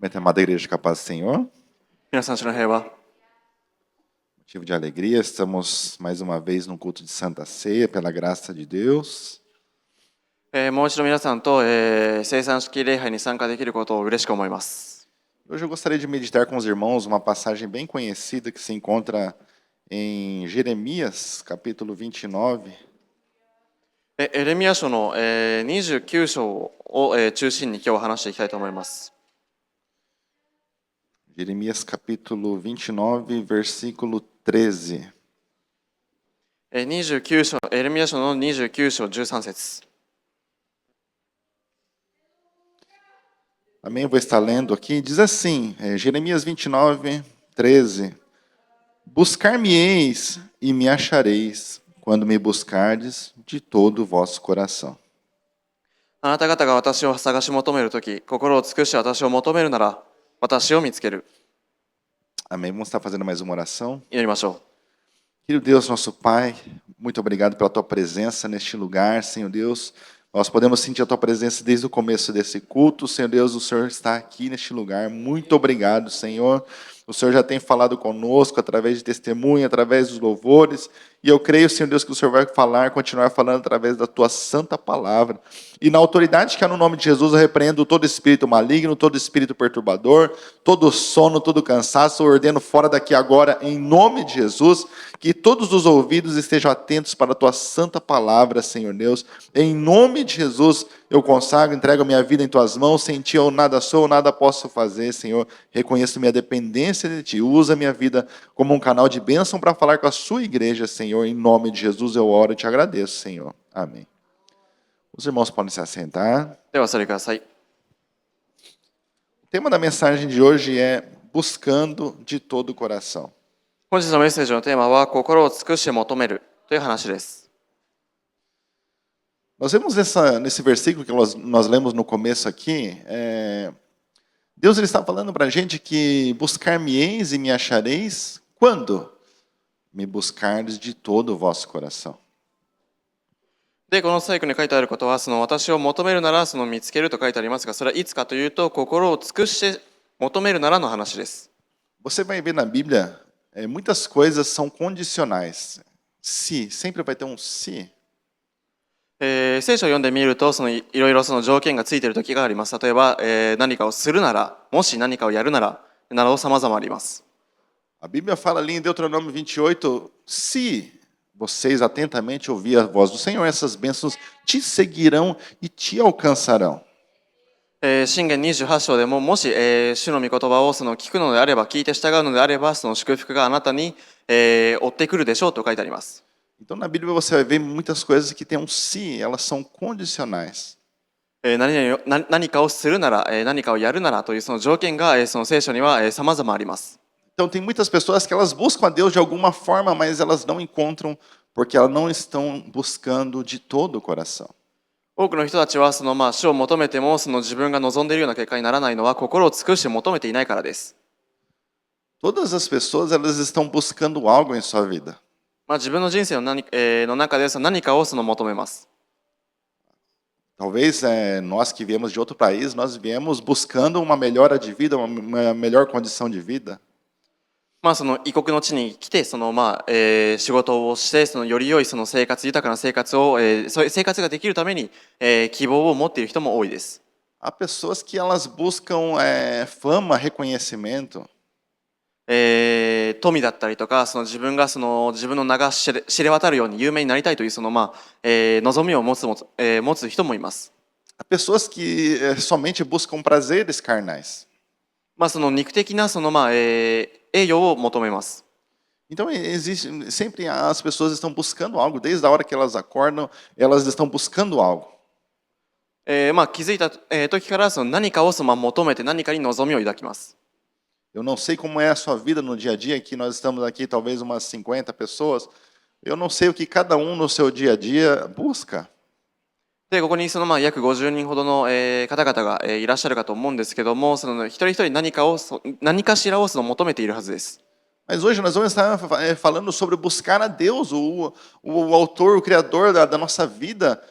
Muito amada igreja, capaz do Senhor. 皆さん、主の平和。 Motivo de alegria, estamos mais uma vez no culto de Santa Ceia, pela graça de Deus. もう一度皆さんと、聖餐式礼拝に参加できることを嬉しく思います。 Hoje eu gostaria de meditar com os irmãos uma passagem bem conhecida que se encontra em Jeremias, capítulo 29. エレミヤ書の、29章を、中心に今日は話していきたいと思います。 Jeremias, capítulo 29, versículo 13. 29章、エレミヤ書の29章13節。 Amém? Vou estar lendo aqui. Diz assim, Jeremias 29, 13. Buscar-me-eis e me achareis, quando me buscardes de todo o vosso coração. あなた方が私を探し求めるとき、心を尽くして私を求めるなら、私を見つける。 Amém? Vamos estar fazendo mais uma oração. 祈りましょ Querido Deus, nosso Pai, muito obrigado pela Tua presença neste lugar, Senhor Deus. Nós podemos sentir a Tua presença desde o começo desse culto. Senhor Deus, o Senhor está aqui neste lugar. Muito obrigado, Senhor. O Senhor já tem falado conosco através de testemunho, através dos louvores. E eu creio, Senhor Deus, que o Senhor vai falar, continuar falando através da Tua santa palavra. E na autoridade que há no nome de Jesus, eu repreendo todo espírito maligno, todo espírito perturbador, todo sono, todo cansaço. Eu ordeno fora daqui agora, em nome de Jesus, que todos os ouvidos estejam atentos para a Tua santa palavra, Senhor Deus. Em nome de Jesus, eu consagro, entrego a minha vida em Tuas mãos. Sem Ti eu nada sou, nada posso fazer, Senhor. Reconheço minha dependência de Ti. Usa a minha vida como um canal de bênção para falar com a Sua igreja, Senhor. Em nome de Jesus eu oro e Te agradeço, Senhor. Amém. Os irmãos podem se assentar. う。では、お座りください。 O tema da mensagem de hoje é buscando de todo o coração. 本日のメッセージのテーマは、心を尽くして求めるという話です。 Nós vemos nesse versículo que nós lemos no começo aqui, Deus ele está falando para a gente que buscar-me-eis e me achareis quando me buscardes de todo o vosso coração. で、この聖句に書いてあることは、私を求めるなら見つけると書いてありますが、それはいつかというと、心を尽くして求めるならの話です。 Você vai ver na Bíblia, muitas coisas são condicionais. Se, sempre vai ter um se. 聖書を読んでみると、いろいろ条件がついている時があります。例えば、何かをするなら、もし何かをやるなら、など様々あります。 A Bíblia fala ali em Deuteronômio 28, se vocês atentamente ouvir a voz do Senhor, essas bênçãos te seguirão e te alcançarão. 箴言28章でも、もし、主の御言葉を聞くのであれば、聞いて従うのであれば、祝福があなたに、追ってくるでしょうと書いてあります。 Então na Bíblia você vai ver muitas coisas que têm um se, elas são condicionais. 何かをするなら、何かをやるならという条件が、聖書には様々あります。 Então tem muitas pessoas que elas buscam a Deus de alguma forma, mas elas não encontram porque elas não estão buscando de todo o coração. 多くの人たちは主を求めても自分が望んでいるような結果にならないのは心を尽くして求めていないからです。 Todas as pessoas elas estão buscando algo em sua vida. 自分の人生の中で何かを求めます。 Talvez nós que viemos de outro país, nós viemos buscando uma melhora de vida, uma melhor condição de vida. 異国の地に来て仕事をしてより良い生活、豊かな生活を、そういう生活ができるために、希望を持っている人も多いです。 Há pessoas que elas buscam fama, reconhecimento. 富だったりとか自分の名が知れ渡るように有名になりたいという望みを持つ人もいます。 Há pessoas que somente buscam prazeres carnais. 肉的な栄誉を求めます。 Então sempre as pessoas estão buscando algo, desde a hora que elas acordam, elas estão buscando algo. 気づいた時から何かを求めて何かに望みを抱きます。 Eu não sei como é a sua vida no dia a dia, que nós estamos aqui talvez umas 50 pessoas. Eu não sei o que cada um no seu dia a dia busca. でここに約50人ほどの方々がいらっしゃるかと思うんですけども、一人一人何かしらを求めているはずです。 Mas hoje nós vamos estar falando sobre buscar a Deus, o autor, o criador da nossa vida.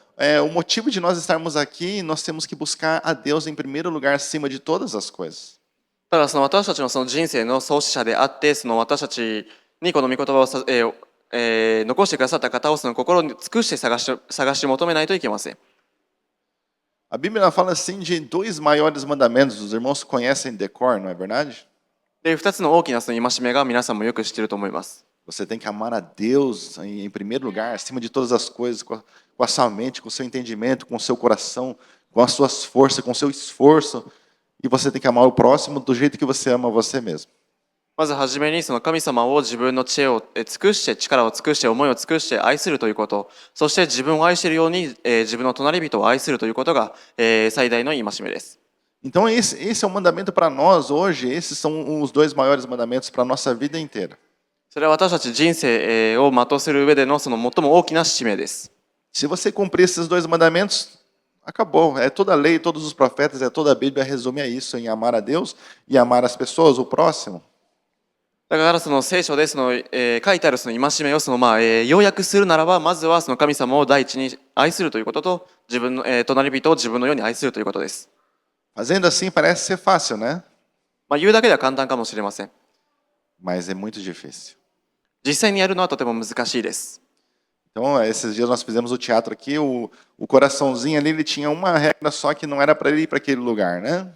O motivo de nós estarmos aqui, nós temos que buscar a Deus em primeiro lugar, acima de todas as coisas. ただその私たちのその人生の創始者であって、その私たちにこの御言葉を残してくださった方をその心に尽くして探し求めないといけません。A Bíblia ela fala assim de dois maiores mandamentos. Os irmãos conhecem decor, não é verdade? で、2つの大きなその戒めが皆さんもよく知っていると思います。Você tem que amar a Deus em primeiro lugar, acima de todas as coisas, com a sua mente, com o seu entendimento, com o seu coração, com as suas forças, com o seu esforço. E você tem que amar o próximo do jeito que você ama você mesmo. まずはじめにその神様を自分の知恵を尽くして、力を尽くして、思いを尽くして愛するということ、そして自分を愛しているように、自分の隣人を愛するということが、最大の戒めです。Então esse é o mandamento para nós hoje. Esses são os dois maiores mandamentos para a nossa vida inteira. それは私たち人生を全うする上でのその最も大きな使命です。Se você cumprir esses dois mandamentos, acabou. É toda a lei, todos os profetas, toda a Bíblia resume a isso, em amar a Deus e amar as pessoas, o próximo. だからその聖書でその、書いてあるその戒めをその、要約するならば、まずはその神様を第一に愛するということと、自分の、隣人を自分のように愛するということです。Fazendo assim parece ser fácil, né? 言うだけでは簡単かもしれません。Mas é muito difícil. 実際にやるのはとても難しいです。Então, esses dias nós fizemos o teatro aqui, o coraçãozinho ali, ele tinha uma regra só que não era para ele ir para aquele lugar, né?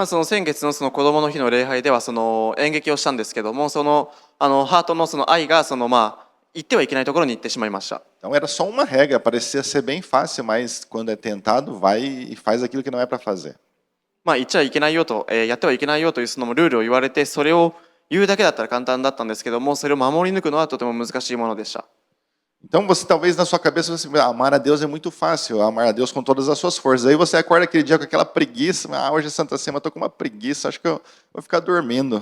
その先月のその子供の日の礼拝ではその演劇をしたんですけども、そのハートのその愛がその行ってはいけないところに行ってしまいました。Então era só uma regra, parecia ser bem fácil, mas quando é tentado, vai e faz aquilo que não é para fazer. 言っちゃいけないよと、やってはいけないよというそのルールを言われて、それを言うだけだったら簡単だったんですけども、それを守り抜くのはとても難しいものでした。Então você talvez na sua cabeça você amar a Deus é muito fácil, amar a Deus com todas as suas forças. Aí você acorda aquele dia com aquela preguiça, hoje é Santa Ceia, mas estou com uma preguiça, acho que eu vou ficar dormindo.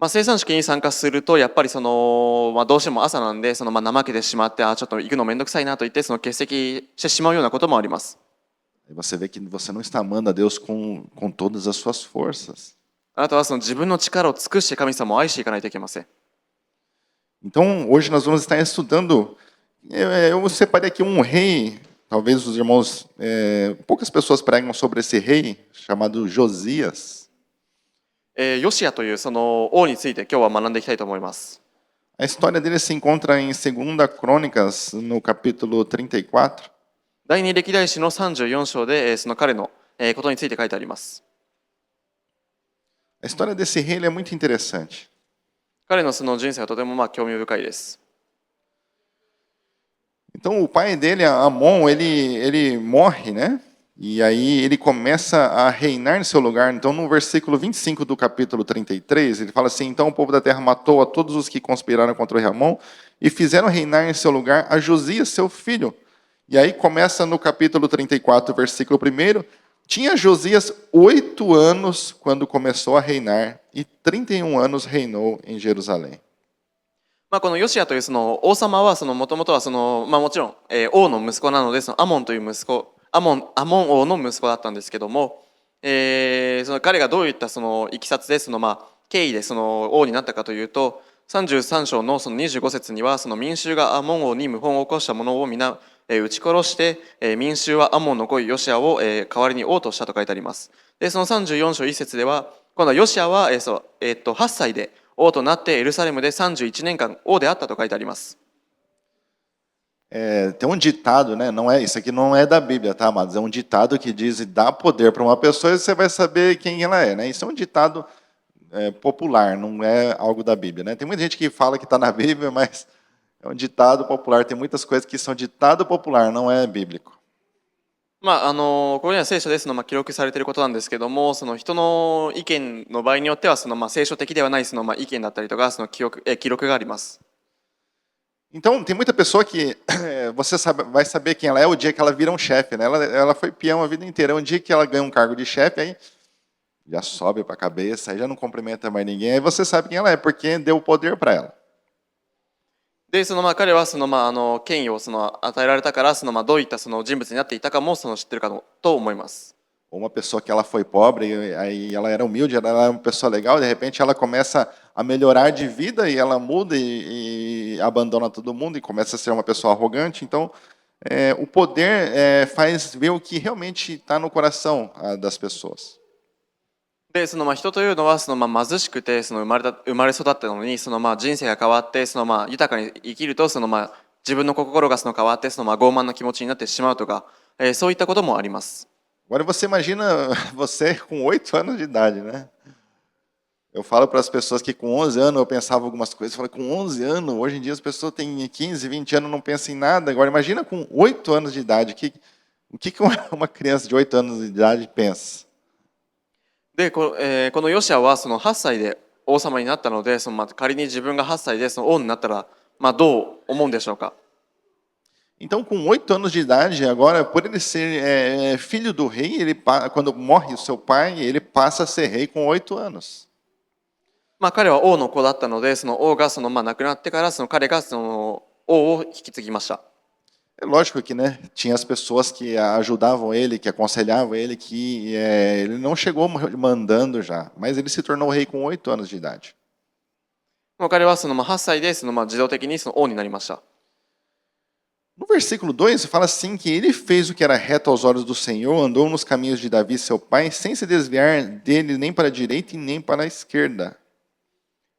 生産式に参加するとやっぱりその、どうしても朝なんでその、怠けてしまってちょっと行くのめんどくさいなと言ってその欠席してしまうようなこともあります。Aí você vê que você não está amando a Deus com todas as suas forças. あなたはその自分の力を尽くして神様を愛していかないといけません。Então, hoje nós vamos estar estudando. Eu separei aqui um rei. Talvez os irmãos, poucas pessoas pregam sobre esse rei chamado Josias. ヨシアというその王について今日は学んでいきたいと思います。A história dele se encontra em 2 Crônicas, no capítulo 34. 第二歴代史の34章でその彼のことについて書いてあります。A história desse rei ele é muito interessante. 彼のその人生はとても興味深いです。Então, o pai dele, Amon, ele morre, né? E aí ele começa a reinar em seu lugar. Então, no versículo 25 do capítulo 33, ele fala assim: então o povo da terra matou a todos os que conspiraram contra o rei Amon e fizeram reinar em seu lugar a Josias, seu filho. E aí começa no capítulo 34, versículo 1. Tinha Josias 8 anos quando começou a reinar e 31 anos reinou em Jerusalém. このヨシアというその王様はもともとはその、もちろん、王の息子なのでそのアモンという息子アモン王の息子だったんですけども、その彼がどういったそのいきさつでその、経緯でその王になったかというと33章のその25節にはその民衆がアモン王に謀反を起こした者を皆撃ち殺して、民衆はアモンの子ヨシアを代わりに王としたと書いてあります。でその34章1節では今度はヨシアは8歳で王となってエルサレムで31年間王であったと書いてあります。Tem um ditado, né? Não é, isso aqui não é da Bíblia, tá, amados? É um ditado que diz: dá poder para uma pessoa e você vai saber quem ela é, né? Isso é um ditado popular, não é algo da Bíblia, né? Tem muita gente que fala que está na Bíblia, mas é um ditado popular. Tem muitas coisas que são ditado popular, não é bíblico. ここには聖書で記録されていることなんですけども、その人の意見の場合によっては聖書的ではない意見だったりとか記録があります。Então, tem muita pessoa que você vai saber quem ela é o dia que ela vira um chefe, né? Ela foi peão a vida inteira. Um dia que ela ganha um cargo de chefe, aí já sobe para a cabeça, aí já não cumprimenta mais ninguém. Aí você sabe quem ela é, porque deu poder para ela. で彼は権威を与えられたからどういった人物になっていたかも知っているかと思います。Uma pessoa que ela foi pobre, aí ela era humilde, ela era uma pessoa legal, de repente ela começa a melhorar de vida e ela muda e abandona todo mundo e começa a ser uma pessoa arrogante. Então, o poder faz ver o que realmente está no coração das pessoas. で、人というのは貧しくて生まれ育ったのに人生が変わって豊かに生きると自分の心が変わって傲慢な気持ちになってしまうとか、そういったこともあります。Agora você imagina você com 8 anos de idade, né? Eu falo para as pessoas que com 11 anos eu pensava algumas coisas. Eu falei, com 11 anos, hoje em dia as pessoas têm 15, 20 anos não pensam em nada. Agora imagina com 8 anos de idade. O que uma criança de 8 anos de idade pensa? で、このヨシアは8歳で王様になったので、仮に自分が8歳で王になったら、どう思うんでしょうか。Então, com 8 anos de idade, agora, por ele ser filho do rei, quando morre o seu pai, ele passa a ser rei com 8 anos. 彼は王の子だったので、王が亡くなってから彼が王を引き継ぎました。É lógico que, né, tinha as pessoas que ajudavam ele, que aconselhavam ele, que ele não chegou mandando já, mas ele se tornou rei com 8 anos de idade. 彼は8歳で自動的に王になりました。No versículo 2, fala assim que ele fez o que era reto aos olhos do Senhor, andou nos caminhos de Davi, seu pai, sem se desviar dele nem para a direita e nem para a esquerda.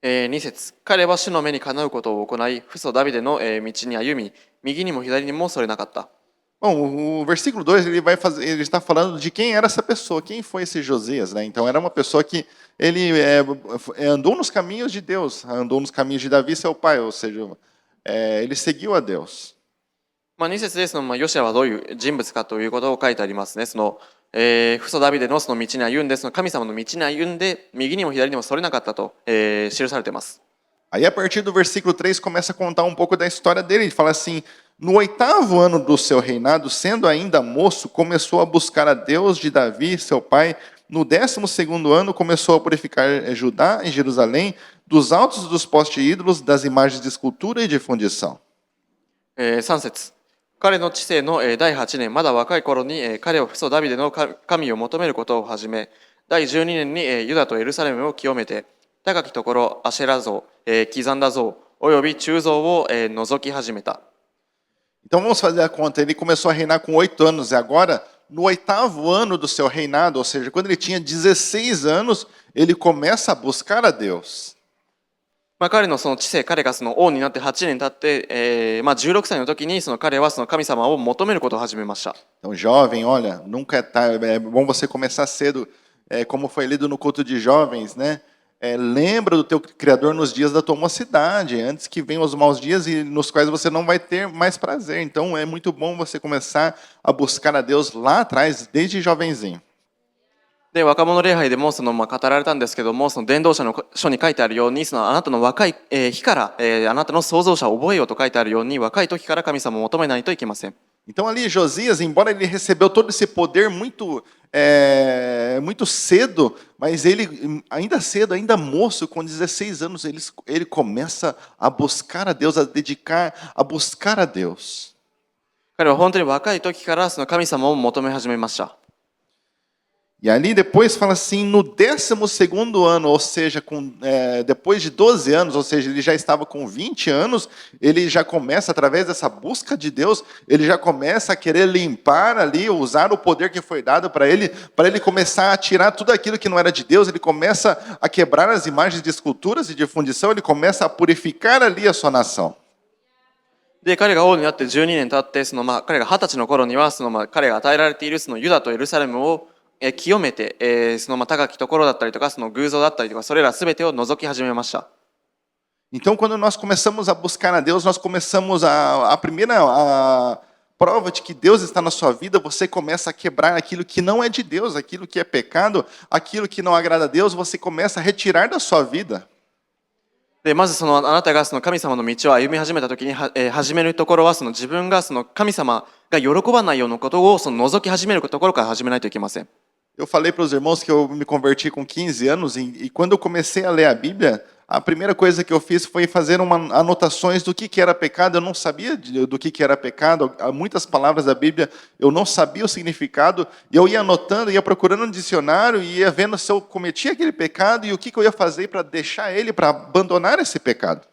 2節、彼は主の目にかなうことを行い、父祖ダビデの道に歩み、右にも左にもそれなかった。Bom, o versículo 2 ele está falando de quem era essa pessoa, quem foi esse Josias, né? Então era uma pessoa que ele andou nos caminhos de Deus, andou nos caminhos de Davi, seu pai, ou seja, ele seguiu a Deus. 2節でヨシアはどういう人物かということを書いてありますね。父祖ダビデの道に歩んで、神様の道に歩んで、右にも左にもそれなかったと、記されています。Aí, a partir do versículo 3, começa a contar um pouco da história dele. Ele fala assim: no 8º ano do seu reinado, sendo ainda moço, começou a buscar a Deus de Davi, seu pai. No 12º ano, começou a purificar Judá e Jerusalém dos altos dos postes de ídolos, das imagens de escultura e de fundição. 3節、彼の治世の第8年、まだ若い頃に彼は父祖ダビデの神を求めることを始め、第12年にユダとエルサレムを清めて、高きところアシェラ像、刻んだ像および鋳造を除き始めた。Então vamos fazer a conta. Ele começou a reinar com 8 anos e agora, no 8º ano do seu reinado, ou seja, quando ele tinha 16 anos, ele começa a buscar a Deus. 彼の治世、彼が王になって8年経って、16歳の時に彼は神様を求めることを始めました。Então, jovem, olha, nunca é tarde, é bom você começar cedo, como foi lido no culto de jovens, né? Lembra do teu Criador nos dias da tua mocidade, antes que venham os maus dias e nos quais você não vai ter mais prazer. Então, é muito bom você começar a buscar a Deus lá atrás, desde jovenzinho. で、若者礼拝でも語られたんですけども、伝道者の書に書いてあるように、あなたの若い日から、あなたの創造者を覚えようと書いてあるように、若い時から神様を求めないといけません。Então ali Josias, embora ele recebeu todo esse poder muito cedo, mas ele ainda cedo, ainda moço, com 16 anos, ele começa a buscar a Deus, a dedicar, a buscar a Deus. 彼は本当に若い時から神様を求め始めました。E ali depois fala assim, no 12º ano, ou seja, depois de 12 anos, ou seja, ele já estava com 20 anos, ele já começa, através dessa busca de Deus, ele já começa a querer limpar ali, usar o poder que foi dado para ele começar a tirar tudo aquilo que não era de Deus, ele começa a quebrar as imagens de esculturas e de fundição, ele começa a purificar ali a sua nação. で、彼が王になって12年経って、彼が20歳の頃には、彼が与えられているユダとエルサレムを清めて、高きところだったりとか、偶像だったりとか、それらすべてを除き始めました。Então, quando nós começamos a buscar a Deus, nós começamos a primeira prova de que Deus está na sua vida, você começa a quebrar aquilo que não é de Deus, aquilo que é pecado, aquilo que não agrada a Deus, você começa a retirar da sua vida. で、まずあなたが神様の道を歩み始めたときに、始めるところは自分が神様が喜ばないようなことを除き始めるところから始めないといけません。Eu falei para os irmãos que eu me converti com 15 anos e quando eu comecei a ler a Bíblia, a primeira coisa que eu fiz foi fazer anotações do que era pecado. Eu não sabia do que era pecado. Muitas palavras da Bíblia eu não sabia o significado. E eu ia anotando, ia procurando um dicionário e ia vendo se eu cometia aquele pecado e o que eu ia fazer para deixar ele, para abandonar esse pecado.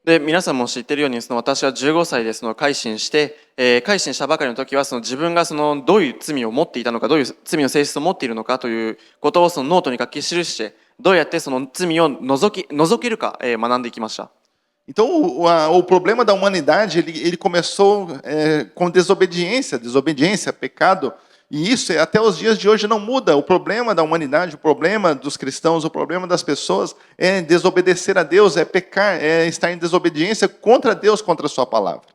で、皆さんも知っているように、私は15歳で改心して、改心したばかりの時は、自分がどういう罪を持っていたのか、どういう罪の性質を持っているのかということをノートに書き記して、どうやってその罪を除けるか、学んでいきました。Então, o problema da humanidade, ele começou com desobediência, pecado, e isso até os dias de hoje não muda. O problema da humanidade, o problema dos cristãos, o problema das pessoas é desobedecer a Deus, é pecar, é estar em desobediência contra Deus, contra a sua palavra.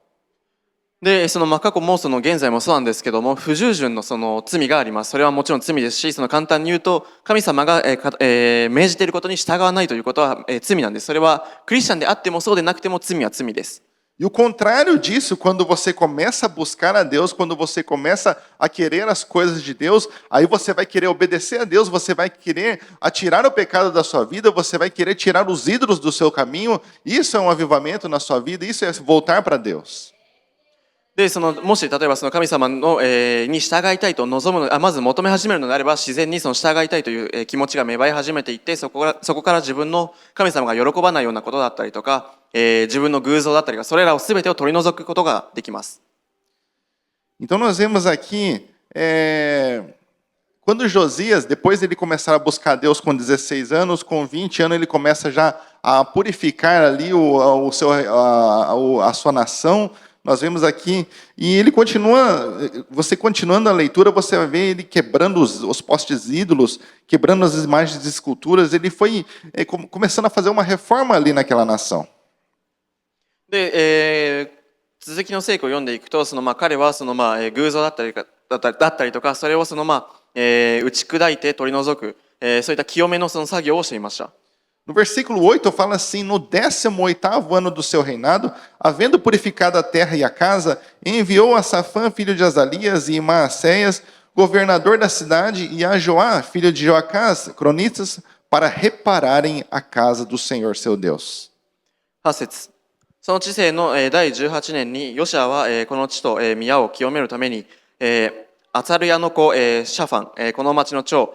で、過去も現在もそうなんですけども、不従順の罪があります。それはもちろん罪ですし、簡単に言うと、神様が、命じていることに従わないということは、罪なんです。それはクリスチャンであってもそうでなくても罪は罪です。E o contrário disso, quando você começa a buscar a Deus, quando você começa a querer as coisas de Deus, aí você vai querer obedecer a Deus, você vai querer tirar o pecado da sua vida, você vai querer tirar os ídolos do seu caminho. Isso é um avivamento na sua vida, isso é voltar para Deus. で、もし例えば神様の、に従いたいと望むの、まず求め始めるのであれば、自然に従いたいという、気持ちが芽生え始めていって、そこから自分の神様が喜ばないようなことだったりとか、自分の偶像だったりが、それらを全てを取り除くことができます。Então nós vemos aqui, quando Josias, depois ele começar a buscar Deus com 16 anos, com 20 anos ele começa já a purificar ali a sua nação. Nós vemos aqui, e ele continua, você continuando a leitura, você vai ver ele quebrando os postes ídolos, quebrando as imagens de esculturas, ele foi começando a fazer uma reforma ali naquela nação. で、続きの聖句を読んでいくと、彼は偶像だったりとか、それを打ち砕いて取り除く、そういった清めの作業をしていました。No versículo 8 fala assim: no 18º ano do seu reinado, havendo purificado a terra e a casa, enviou a Safã, filho de Azalias, e Maacéias, governador da cidade, e a Joá, filho de Joacás, cronistas, para repararem a casa do Senhor seu Deus. 8節。その治世の第18年にヨシアはこの地と宮を清めるためにアツァルヤの子シャファンこの町の長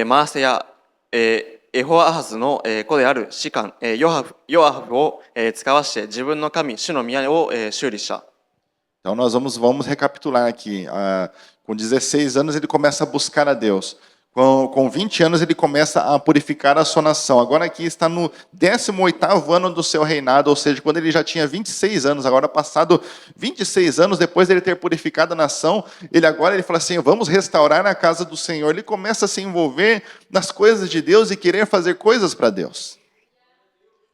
マーセヤエホアハズの子である士官ヨアフを使わして自分の神主の宮を修理した。Então nós vamos recapitular aqui. Com 16 anos ele começa a buscar a Deus. Com 20 anos ele começa a purificar a sua nação. Agora aqui está no 18º ano do seu reinado, ou seja, quando ele já tinha 26 anos, agora passado 26 anos depois de ele ter purificado a nação, ele fala assim, vamos restaurar a casa do Senhor. Ele começa a se envolver nas coisas de Deus e querer fazer coisas para Deus.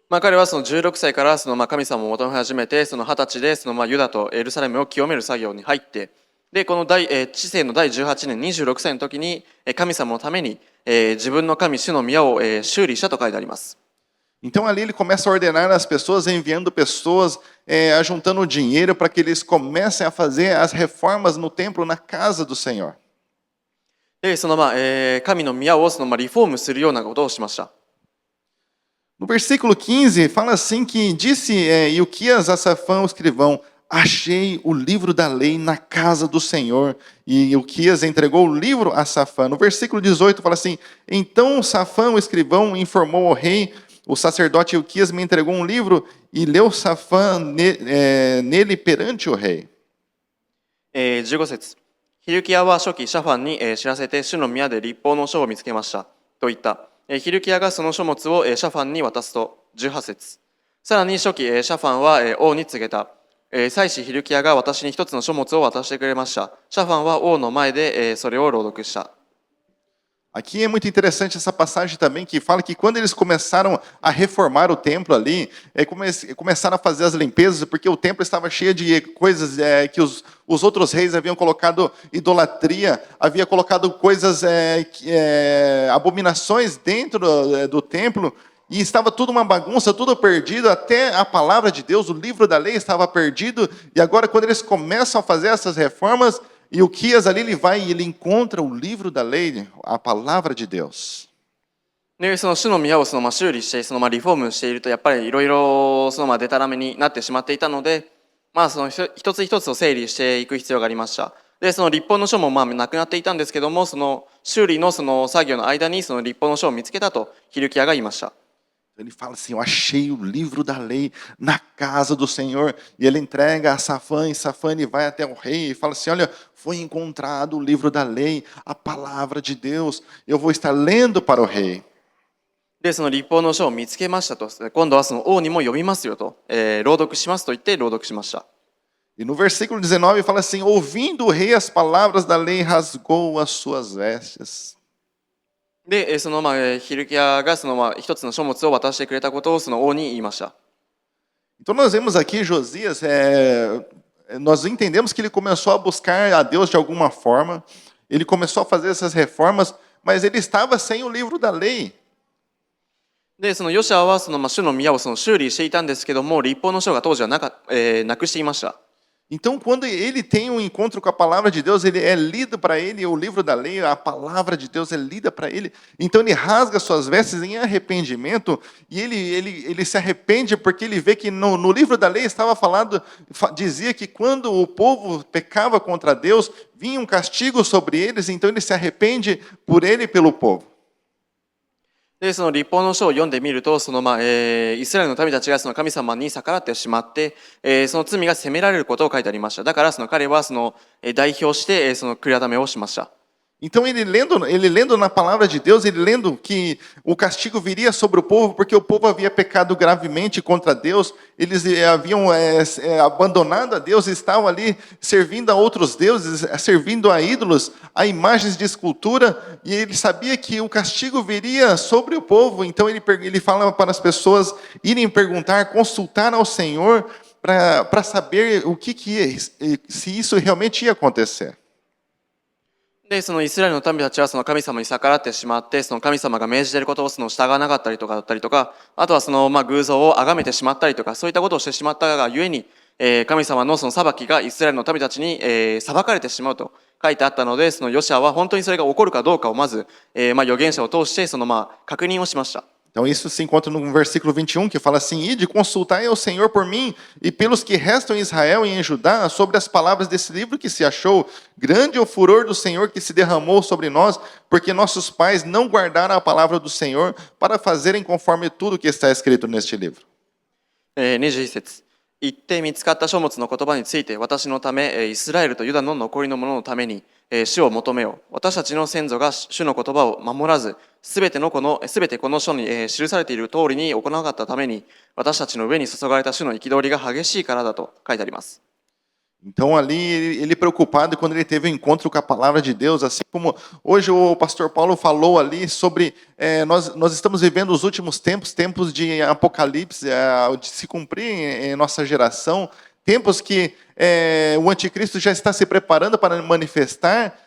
彼は16歳から神様を求め始めて、20歳でユダとエルサレムを清める作業に入って、でこの治世の第18年26歳の時に神様のために自分の神主の宮を修理したと書いてあります。Então ali ele começa a ordenar as pessoas, enviando pessoas, ajuntando dinheiro para que eles comecem a fazer as reformas no templo, na casa do Senhor. で神の宮をリフォームするようなことをしました。No versículo 15 fala assim que disse Ilquias a Safã, o escrivão, achei o livro da lei na casa do Senhor. E Ilquias entregou o livro a Safã. No versículo 18 fala assim, então Safã, o escrivão, informou ao rei, o sacerdote Ilquias me entregou um livro e leu Safã nele perante o rei. 15節。ヒルキヤは書記シャファンに知らせて主の宮で律法の書を見つけましたと言った。ヒルキヤがその書物をシャファンに渡すと18節。さらに書記シャファンは王に告げた。祭司ヒルキヤが私に一つの書物を渡してくれました。シャファンは王の前でそれを朗読した。Aqui é muito interessante essa passagem também que fala que quando eles começaram a reformar o templo ali, começaram a fazer as limpezas, porque o templo estava cheio de coisas que os outros reis haviam colocado idolatria, havia colocado coisas, abominações dentro do templo, e estava tudo uma bagunça, tudo perdido, até a palavra de Deus, o livro da lei estava perdido, e agora quando eles começam a fazer essas reformas, Ilquias ali ele vai e ele encontra o livro da lei, a palavra de Deus. で、主の宮を修理して、リフォームしていると、やっぱりいろいろデタラメになってしまっていたので、一つ一つを整理していく必要がありました。で、律法の書もなくなっていたんですけども、修理の作業の間に律法の書を見つけたとヒルキヤが言いました。Ele fala assim, eu achei o livro da lei na casa do Senhor. E ele entrega a Safã, e Safã ele vai até o rei e fala assim, olha, foi encontrado o livro da lei, a palavra de Deus. Eu vou estar lendo para o rei. で、その律法の書を見つけましたと、今度はその王にも読みますよと、朗読しますと言って朗読しました。E no versículo 19 fala assim, ouvindo o rei as palavras da lei, rasgou as suas vestes. で、そのヒルキアがその一つの書物を渡してくれたことをその王に言いました。Então nós vemos aqui Josias, nós entendemos que ele começou a buscar a Deus de alguma forma, ele começou a fazer essas reformas, mas ele estava sem o livro da lei. で、そのヨシアはその主の宮をその修理していたんですけども、律法の書が当時はなくしていました。Então, quando ele tem um encontro com a palavra de Deus, ele é lido para ele, o livro da lei, a palavra de Deus é lida para ele. Então, ele rasga suas vestes em arrependimento e ele se arrepende porque ele vê que no livro da lei estava falado, dizia que quando o povo pecava contra Deus, vinha um castigo sobre eles, então ele se arrepende por ele e pelo povo. で、その律法の書を読んでみると、そのイスラエルの民たちがその神様に逆らってしまって、その罪が責められることを書いてありました。だからその彼はその代表してその悔い改めをしました。Então ele lendo na palavra de Deus, ele lendo que o castigo viria sobre o povo, porque o povo havia pecado gravemente contra Deus, eles haviam abandonado a Deus, estavam ali servindo a outros deuses, servindo a ídolos, a imagens de escultura, e ele sabia que o castigo viria sobre o povo, então ele fala para as pessoas irem perguntar, consultar ao Senhor, para saber se isso realmente ia acontecer. で、そのイスラエルの民たちはその神様に逆らってしまって、その神様が命じていることをその従わなかったりとかだったりとか、あとはその偶像を崇めてしまったりとか、そういったことをしてしまったがゆえに、神様のその裁きがイスラエルの民たちに裁かれてしまうと書いてあったので、そのヨシアは本当にそれが起こるかどうかをまず預言者を通してその確認をしました。Então isso se encontra no versículo 21, que fala assim, ide, consultai ao Senhor por mim e pelos que restam em Israel e em Judá, sobre as palavras desse livro que se achou, grande é o furor do Senhor que se derramou sobre nós, porque nossos pais não guardaram a palavra do Senhor para fazerem conforme tudo que está escrito neste livro. 21節。行って見つかった書物の言葉について私のためイスラエルとユダの残りの者のために主を求めよう。私たちの先祖が主の言葉を守らずすべてこの書に記されている通りに行わなかったために私たちの上に注がれた主の憤りが激しいからだと書いてあります。Então ali ele preocupado quando ele teve um encontro com a palavra de Deus, assim como hoje o pastor Paulo falou ali sobre nós estamos vivendo os últimos tempos de apocalipse, de se cumprir em nossa geração, tempos que o anticristo já está se preparando para manifestar,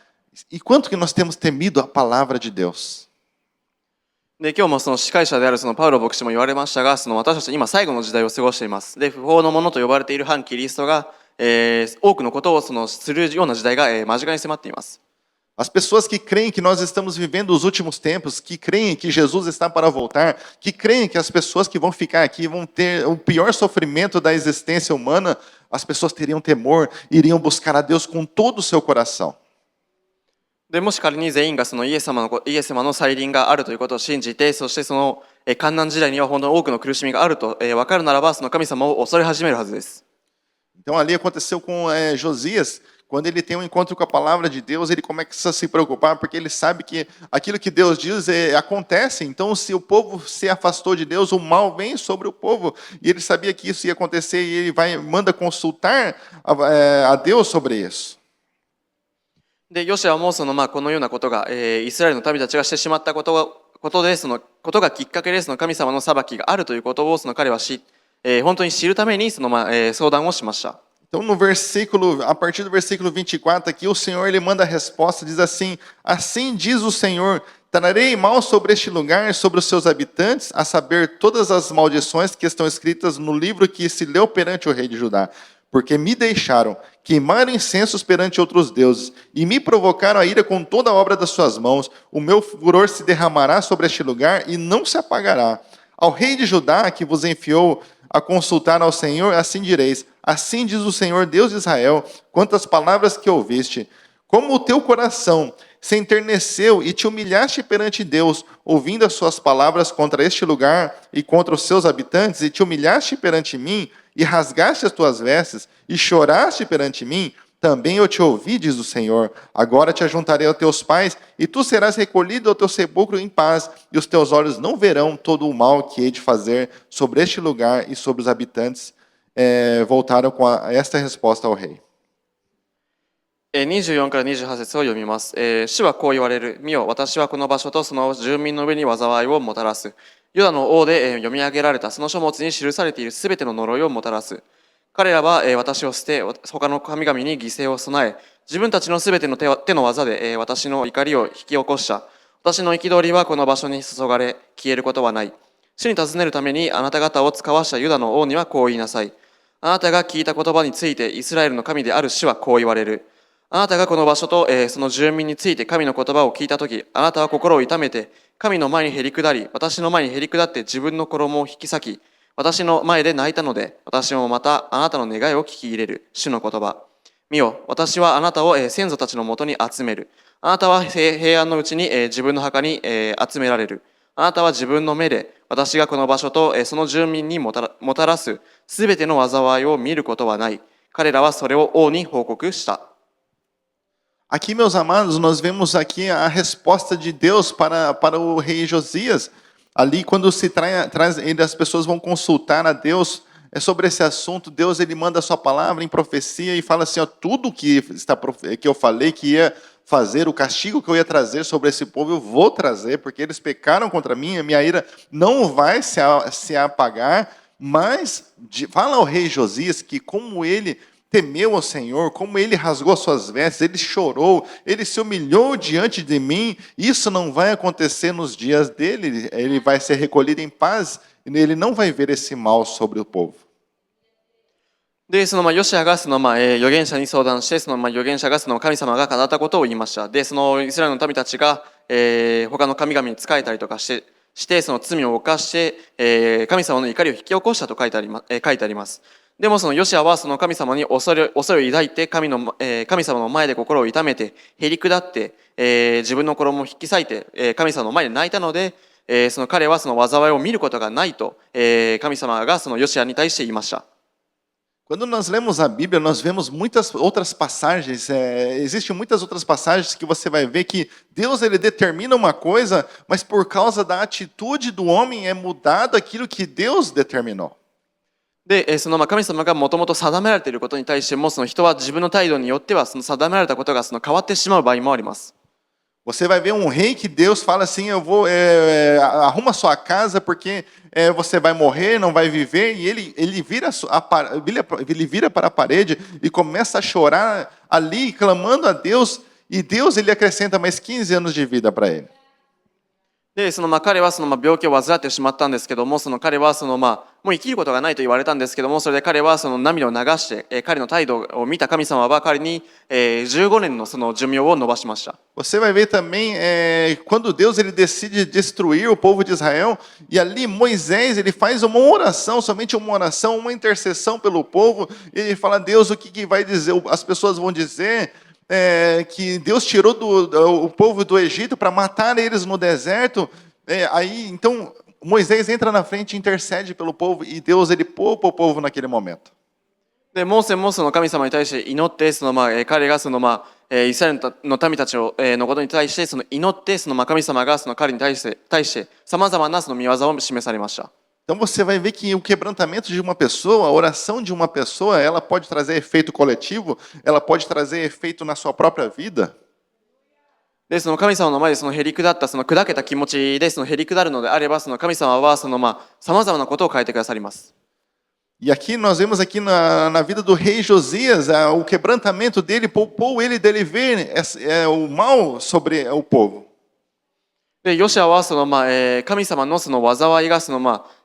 e quanto que nós temos temido a palavra de Deus. で、今日もその司会者であるそのパウロ牧師も言われましたが、その私たち今最後の時代を過ごしています。で、不法の者と呼ばれている反キリストが多くのことをするような時代が間近に迫っています。As pessoas que creem que nós estamos vivendo os últimos tempos, que creem que Jesus está para voltar, que creem que as pessoas que vão ficar aqui vão ter o pior sofrimento da existência humana, as pessoas teriam temor, iriam buscar a Deus com todo o seu coração. でもし仮に全員がそのイエス様の再臨があるということを信じて、そしてその患難時代には本当に多くの苦しみがあると分かるならば、その神様を恐れ始めるはずです。Então ali aconteceu com Josias, quando ele tem um encontro com a palavra de Deus, ele começa a se preocupar, porque ele sabe que aquilo que Deus diz acontece. Então, se o povo se afastou de Deus, o mal vem sobre o povo. E ele sabia que isso ia acontecer e ele manda consultar a Deus sobre isso. で、ヨシアもこのようなことが、イスラエルの民たちがしてしまったことで、そのことがきっかけでその神様の裁きがあるということを彼は本当に知るために相談をしました。Então, a partir do versículo 24 aqui, o Senhor ele manda a resposta, diz assim, assim diz o Senhor, trarei mal sobre este lugar, sobre os seus habitantes, a saber todas as maldições que estão escritas no livro que se leu perante o rei de Judá. Porque me deixaram, queimaram incensos perante outros deuses, e me provocaram a ira com toda a obra das suas mãos. O meu furor se derramará sobre este lugar e não se apagará. Ao rei de Judá, que vos enviou a consultar ao Senhor, assim direis, assim diz o Senhor Deus de Israel, quantas palavras que ouviste, como o teu coração se enterneceu e te humilhaste perante Deus, ouvindo as suas palavras contra este lugar e contra os seus habitantes, e te humilhaste perante mim, e rasgaste as tuas vestes, e choraste perante mim, também eu te ouvi, diz o Senhor. Agora te ajuntarei aos teus pais, e tu serás recolhido ao teu sepulcro em paz, e os teus olhos não verão todo o mal que hei de fazer sobre este lugar e sobre os habitantes. Voltaram com esta resposta ao rei. 24から28節を読みます。主はこう言われる。見よ、私はこの場所とその住民の上に災いをもたらす。ユダの王で読み上げられたその書物に記されているすべての呪いをもたらす。彼らは私を捨て、他の神々に犠牲を備え、自分たちのすべての手の技で私の怒りを引き起こした。私の憤りはこの場所に注がれ、消えることはない。主に尋ねるためにあなた方を使わしたユダの王にはこう言いなさい。あなたが聞いた言葉についてイスラエルの神である主はこう言われる。あなたがこの場所とその住民について神の言葉を聞いたとき、あなたは心を痛めて、神の前にへり下り、私の前にへり下って自分の衣を引き裂き、私の前で泣いたので、私もまたあなたの願いを聞き入れる。主の言葉。見よ、私はあなたを先祖たちのもとに集める。あなたは平安のうちに自分の墓に集められる。あなたは自分の目で、私がこの場所とその住民にもたらすすべての災いを見ることはない。彼らはそれを王に報告した。Aqui, meus amados, nós vemos aqui a resposta de Deus para o rei Josias. Ali, quando se traz, as pessoas vão consultar a Deus sobre esse assunto. Deus ele manda a sua palavra em profecia e fala assim: ó, tudo que eu falei que ia fazer, o castigo que eu ia trazer sobre esse povo, eu vou trazer, porque eles pecaram contra mim, a minha ira não vai se apagar. Mas fala ao rei Josias que como ele temeu ao Senhor, como ele rasgou as suas vestes, ele chorou, ele se humilhou diante de mim, isso não vai acontecer nos dias dele, ele vai ser recolhido em paz, e ele não vai ver esse mal sobre o povo. で、ヨシアが預言者に相談して、預言者が神様が語ったことを言いました。で、イスラエルの民たちが、他の神々に仕えたりとかして、その罪を犯して、神様の怒りを引き起こしたと書いてあります。でもヨシアはその神様に恐れを抱いて神様の前で心を痛めてへり下って、自分の衣を引き裂いて、神様の前で泣いたので、彼は災いを見ることがないと、神様がヨシアに対して言いました。Quando nós lemos a Bíblia, nós vemos muitas outras passagens, existem muitas outras passagens que você vai ver que Deus ele determina uma coisa, mas por causa da atitude do homem é mudado aquilo que Deus determinou. で、神様がもともと定められていることに対しても、人は自分の態度によっては定められたことが変わってしまう場合もあります。Você vai ver um rei que Deus fala assim: eu vou arruma sua casa porque você vai morrer, não vai viver, e ele vira para a parede e começa a chorar ali, clamando a Deus, e Deus ele acrescenta mais 15 anos de vida para ele. で、彼は病気を患ってしまったんですけども、彼はもう生きることがないと言われたんですけども、それで彼は涙を流して、彼の態度を見た神様は彼に15年の寿命を延ばしました。Você vai ver também quando Deus ele decide destruir o povo de Israel, e ali Moisés ele faz uma oração, somente uma oração, uma intercessão pelo povo, e ele fala: Deus, o que vai dizer? As pessoas vão dizer que Deus tirou o povo do Egito para matar eles no deserto. Aí então Moisés entra na frente e intercede pelo povo, e Deus ele poupa o povo naquele momento. で、モーセも神様に対して祈って、彼がイスラエルの民たちのことに対して祈って、神様が彼に対してさまざまな御業を示されました。Então você vai ver que o quebrantamento de uma pessoa, a oração de uma pessoa, ela pode trazer efeito coletivo, ela pode trazer efeito na sua própria vida. で、神様の前でへり下った砕けた気持ちでへり下るのであれば、神様はさまざまなことを変えてくださります。E aqui nós vemos aqui na vida do rei Josias, o quebrantamento dele poupou ele dele ver o mal sobre o povo. で、ヨシアは神様の災いが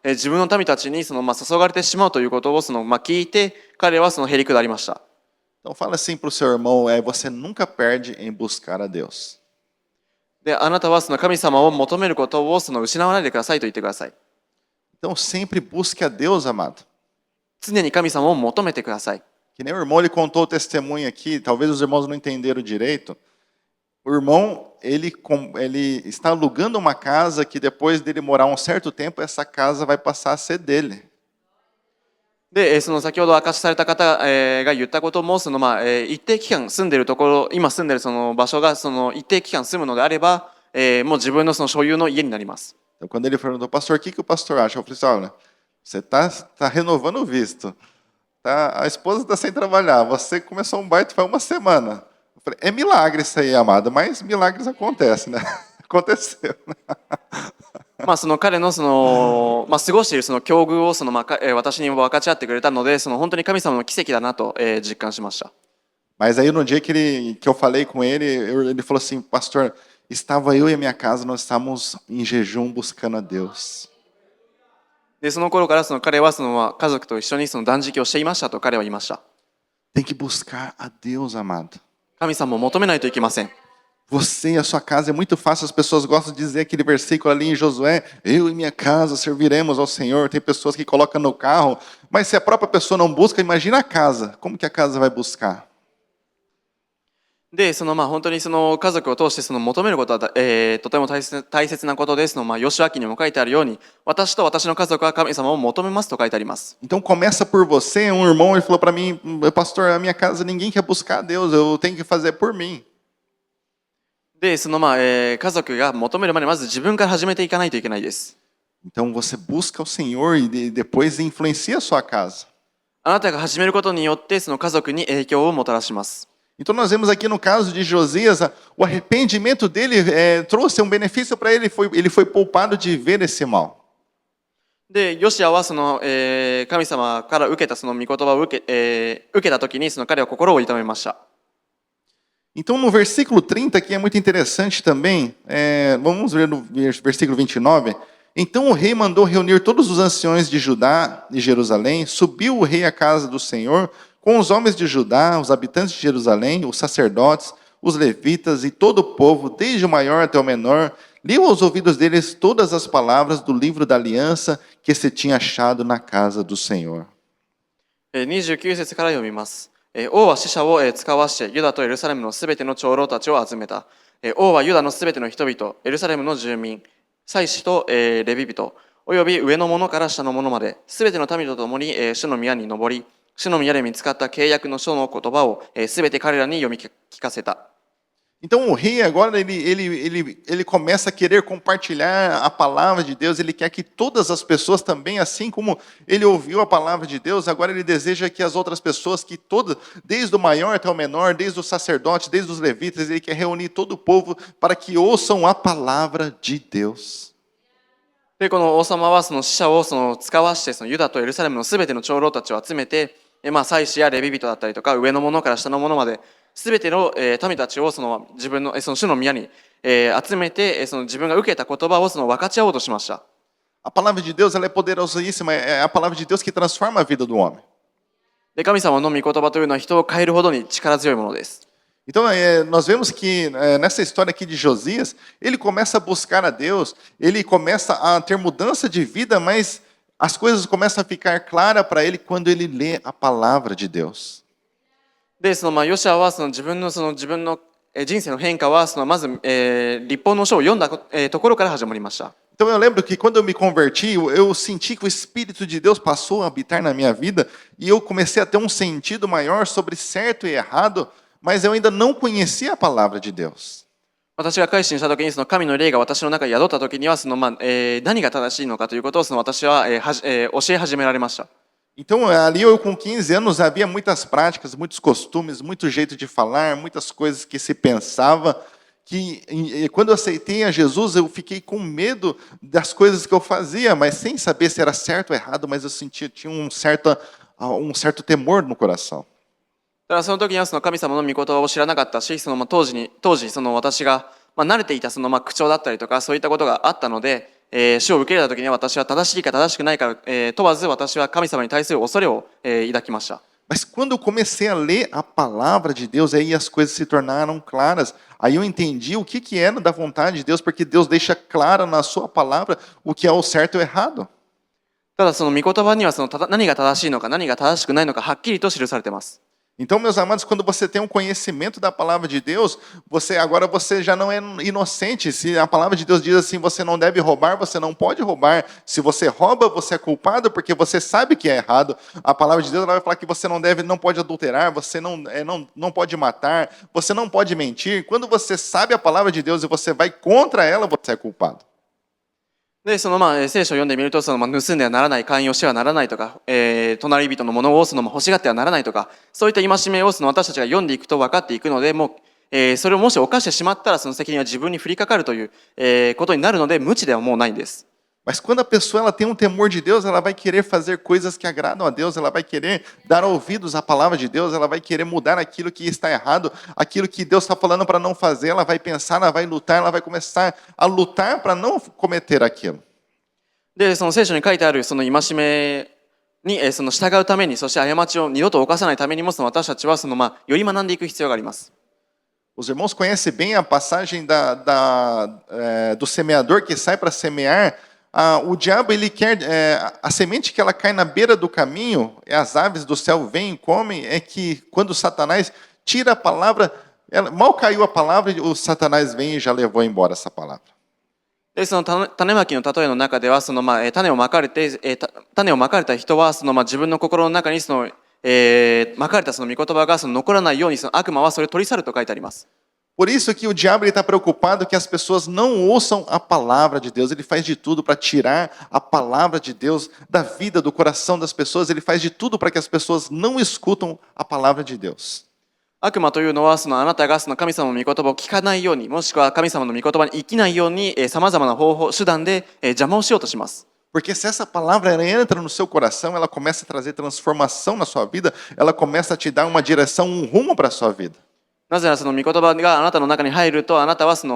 自分の民たちに注がれてしまうということを聞いて、彼はへり下りました。Então fala assim para o seu irmão: você nunca perde em buscar a Deus. で、あなたは神様を求めることを失わないでくださいと言ってください。Então sempre busque a Deus, amado. 常に神様を求めてください。Que nem o irmão ele contou o testemunho aqui, talvez os irmãos não entenderam direito. o irmão, ele está alugando uma casa que depois dele morar um certo tempo, essa casa vai passar a ser dele. で、その先ほど明かしされた方、が言ったことも一定期間住んでるところ、今住んでるその場所がその一定期間住むのであれば、もう自分のその所有の家になります。Então, quando ele perguntou, pastor, o que o pastor acha? Eu falei assim, olha, você tá renovando o visto. A esposa está sem trabalhar, você começou um baita faz uma semana. Eu falei, é milagre isso aí, amada, mas milagres acontecem, né? Aconteceu. まあその彼のその、過ごしているその境遇を私に分かち合ってくれたので、その本当に神様の奇跡だなと、実感しました。Mas aí no dia que eu falei com ele, ele falou assim, pastor, estava eu e a minha casa, nós estávamos em jejum buscando a Deus. で、その頃から彼は家族と一緒にその断食をしていましたと彼は言いました。Tem que buscar a Deus, amado. 神様を求めないといけません。Você e a sua casa é muito fácil, as pessoas gostam de dizer aquele versículo ali em Josué, eu e minha casa serviremos ao Senhor. Tem pessoas que colocam no carro, mas se a própria pessoa não busca, imagina a casa, como que a casa vai buscar? で、本当に家族を通して求めることは、とても大切なことです。ヨシュア記にも書いてあるように、私と私の家族は神様を求めますと書いてあります。Então começa por você, um irmão, ele falou para mim, pastor, a minha casa ninguém quer buscar a Deus, eu tenho que fazer por mim. で、家族が求める前にまず自分から始めていかないといけないです。Então você busca o Senhor e depois influencia a sua casa. あなたが始めることによってその家族に影響をもたらします。Então nós vemos aqui no caso de Josias, o arrependimento dele trouxe um benefício para ele, ele foi poupado de ver esse mal. で、ヨシアは神様から受けたその御言葉を受けた時に彼は心を痛めました。Então no versículo 30 aqui é muito interessante também, vamos ver no versículo 29. Então o rei mandou reunir todos os anciões de Judá e Jerusalém, subiu o rei à casa do Senhor, com os homens de Judá, os habitantes de Jerusalém, os sacerdotes, os levitas e todo o povo, desde o maior até o menor, leu aos ouvidos deles todas as palavras do livro da aliança que se tinha achado na casa do Senhor. 29節から読みます。王は使者を使わしてユダとエルサレムのすべての長老たちを集めた。王はユダのすべての人々、エルサレムの住民、祭司とレビ人、および上の者から下の者まで、すべての民と共に主の宮に登り、主の宮で見つかった契約の書の言葉をすべて彼らに読み聞かせた。Então o rei agora ele começa a querer compartilhar a palavra de Deus, ele quer que todas as pessoas também, assim como ele ouviu a palavra de Deus, agora ele deseja que as outras pessoas, que todas, desde o maior até o menor, desde os sacerdotes, desde os levitas, ele quer reunir todo o povo para que ouçam a palavra de Deus. で、この王様は使者を使わしてユダとエルサレムのすべての長老たちを集めて、祭司やレビ人だったりとか上の者から下の者まですべての民たちを自分の主の宮に集めて自分が受けた言葉を分かち合おうとしました。A palavra de Deus ela é poderosíssima, é a palavra de Deus que transforma a vida do homem. で、神様の御言葉というのは人を変えるほどに力強いものです。Então, nós vemos que nessa história aqui de Josias, ele começa a buscar a Deus, ele começa a ter mudança de vida, mas as coisas começam a ficar claras para ele quando ele lê a palavra de Deus. で、ヨシアは自分の人生の変化はまず、律法の書を読んだところから始まりました。Então eu lembro que quando eu me converti, eu senti que o Espírito de Deus passou a habitar na minha vida e eu comecei a ter um sentido maior sobre certo e errado, mas eu ainda não conhecia a palavra de Deus. 私が改心したときに神の霊が私の中に宿ったときには何が正しいのかということを私は教え始められました。Então ali eu com 15 anos havia muitas práticas, muitos costumes, muito jeito de falar, muitas coisas que se pensava que quando eu aceitei a Jesus eu fiquei com medo das coisas que eu fazia, mas sem saber se era certo ou errado, mas eu sentia tinha um certo temor no coração. だからその時には神様の御言葉を知らなかったし、当時私が慣れていた口調だったりとかそういったことがあったので、主を受け入れた時には私は正しいか正しくないか問わず私は神様に対する恐れを抱きました。Mas quando eu comecei a ler a palavra de Deus, aí as coisas se tornaram claras. Aí eu entendi o que era da vontade de Deus, porque Deus deixa clara na sua palavra o que é o certo e o errado. ただ御言葉には何が正しいのか何が正しくないのかはっきりと記されています。Então, meus amados, quando você tem um conhecimento da palavra de Deus, agora você já não é inocente. Se a palavra de Deus diz assim, você não deve roubar, você não pode roubar. Se você rouba, você é culpado porque você sabe que é errado. A palavra de Deus ela vai falar que você não pode adulterar, você não pode matar, você não pode mentir. Quando você sabe a palavra de Deus e você vai contra ela, você é culpado. で、聖書を読んでみると、盗んではならない、寛容してはならないとか、隣人のものを欲しがってはならないとか、そういった戒めを私たちが読んでいくと分かっていくので、もう、それをもし犯してしまったら、その責任は自分に降りかかるという、ことになるので、無知ではもうないんです。Mas quando a pessoa ela tem um temor de Deus, ela vai querer fazer coisas que agradam a Deus, ela vai querer dar ouvidos à palavra de Deus, ela vai querer mudar aquilo que está errado, aquilo que Deus está falando para não fazer, ela vai pensar, ela vai lutar, ela vai começar a lutar para não cometer aquilo. で、その聖書に書いてあるその戒めに、従うために、そして過ちを二度と犯さないためにも、私たちはより学んでいく必要があります。Os irmãos conhecem bem a passagem do semeador que sai para semear. O diabo ele quer a semente que ela cai na beira do caminho, as aves do céu vêm e comem. É que quando Satanás tira a palavra, mal caiu a palavra, o Satanás vem e já levou embora essa palavra. で、その種まきの例えの中では、種をまかれた人は、自分の心の中にまかれたその御言葉が残らないように、悪魔はそれを取り去ると書いてあります。Por isso que o diabo está preocupado que as pessoas não ouçam a palavra de Deus. Ele faz de tudo para tirar a palavra de Deus da vida, do coração das pessoas. Ele faz de tudo para que as pessoas não escutam a palavra de Deus. 悪魔というのはあなたが神様の御言葉を聞かないように、もしくは神様の御言葉に生きないように、さまざまな方法、手段で邪魔をしようとします。Porque se essa palavra ela entra no seu coração, ela começa a trazer transformação na sua vida, ela começa a te dar uma direção, um rumo para a sua vida. なぜならその御言葉があなたの中に入ると、あなたは変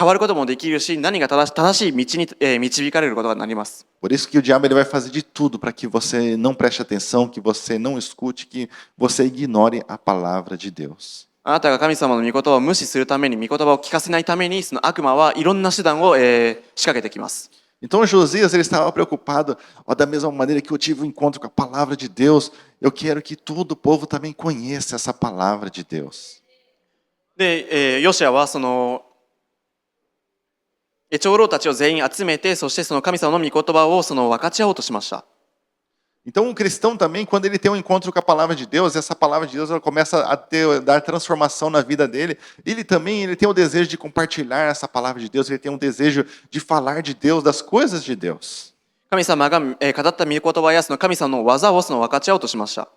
わることもできるし、何が正しい道に導かれることがなります。Por isso que o diabo ele vai fazer de tudo para que você não preste atenção, que você não escute, que você ignore a palavra de Deus. あなたが神様の御言葉を無視するために、御言葉を聞かせないために、悪魔はいろんな手段を仕掛けてきます。Então Josias ele estava preocupado, da mesma maneira que eu tive um encontro com a palavra de Deus, eu quero que todo o povo também conheça essa palavra de Deus. で、ヨシアは長老たちを全員集めて、そして神様の御言葉を分かち合おうとしました。Então, um cristão também, quando ele tem um encontro com a palavra de Deus, essa palavra de Deus ela começa a dar transformação na vida dele. Ele tem o desejo de compartilhar essa palavra de Deus, ele tem um desejo de falar de Deus, das coisas de Deus. 神様が語った御言葉や神様の技を分かち合おうとしました。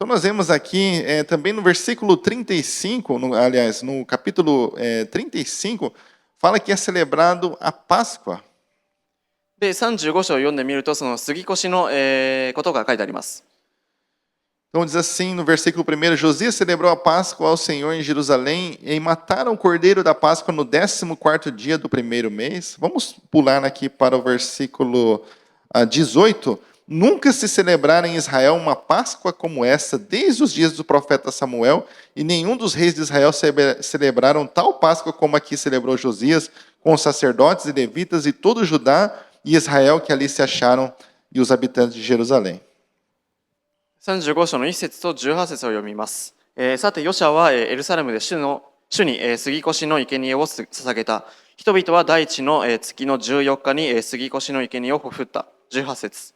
Então, nós vemos aqui também no versículo 35, aliás, no capítulo 35, fala que é celebrado a Páscoa. で、35章を読んでみると、杉越のことが書いてあります。Então diz assim no versículo 1, Josias celebrou a Páscoa ao Senhor em Jerusalém e mataram o cordeiro da Páscoa no 14º dia do primeiro mês. Vamos pular aqui para o versículo 18. Nunca se celebrara em Israel uma Páscoa como essa, desde os dias do profeta Samuel, e nenhum dos reis de Israel celebraram tal Páscoa como aqui celebrou Josias, com os sacerdotes e levitas e todo Judá e Israel que ali se acharam, e os habitantes de Jerusalém. 35章の1節と18節を読みます。さて、ヨシャはエルサレムで主に杉越の生贄を捧げた。人々は第一の月の14日に杉越の生贄をほふった。18節。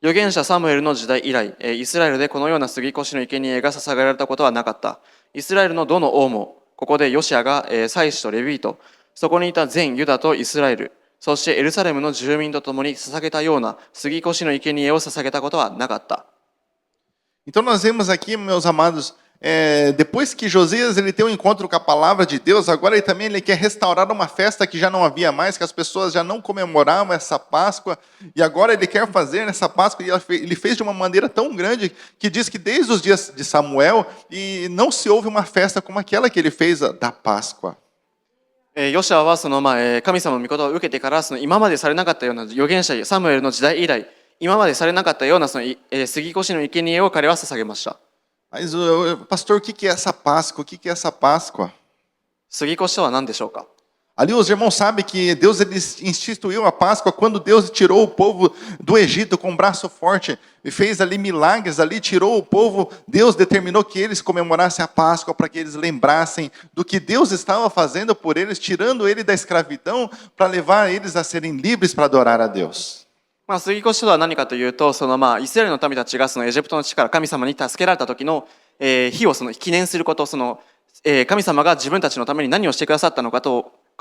預言者サムエルの時代以来、イスラエルでこのような杉越の生贄が捧げられたことはなかった。イスラエルのどの王も、ここでヨシアが祭司とレビート、そこにいた全ユダとイスラエル、そしてエルサレムの住民と共に捧げたような杉越の生贄を捧げたことはなかった。Então nós vemos aqui, meus amados, depois que Josias ele tem um encontro com a palavra de Deus, agora ele quer restaurar uma festa que já não havia mais, que as pessoas já não comemoravam essa Páscoa, e agora ele quer fazer nessa Páscoa, e ele fez de uma maneira tão grande, que diz que desde os dias de Samuel, e não se houve uma festa como aquela que ele fez da Páscoa. ヨシアは神様の御言葉を受けてから今までされなかったような預言者サムエルの時代以来、今までされなかったような杉越の生贄を彼は捧げました。Mas, pastor, o que é essa Páscoa? O que é essa Páscoa? 杉越とは何でしょうか？ Ali os irmãos sabem que Deus ele instituiu a Páscoa quando Deus tirou o povo do Egito com um braço forte e fez ali milagres, ali tirou o povo. Deus determinou que eles comemorassem a Páscoa para que eles lembrassem do que Deus estava fazendo por eles, tirando ele da escravidão para levar eles a serem livres para adorar a Deus. 杉越とは何かというと、イスラエルの民たちがエジプトの地から神様に助けられた時の、日を記念すること、神様が自分たちのために何をしてくださったのか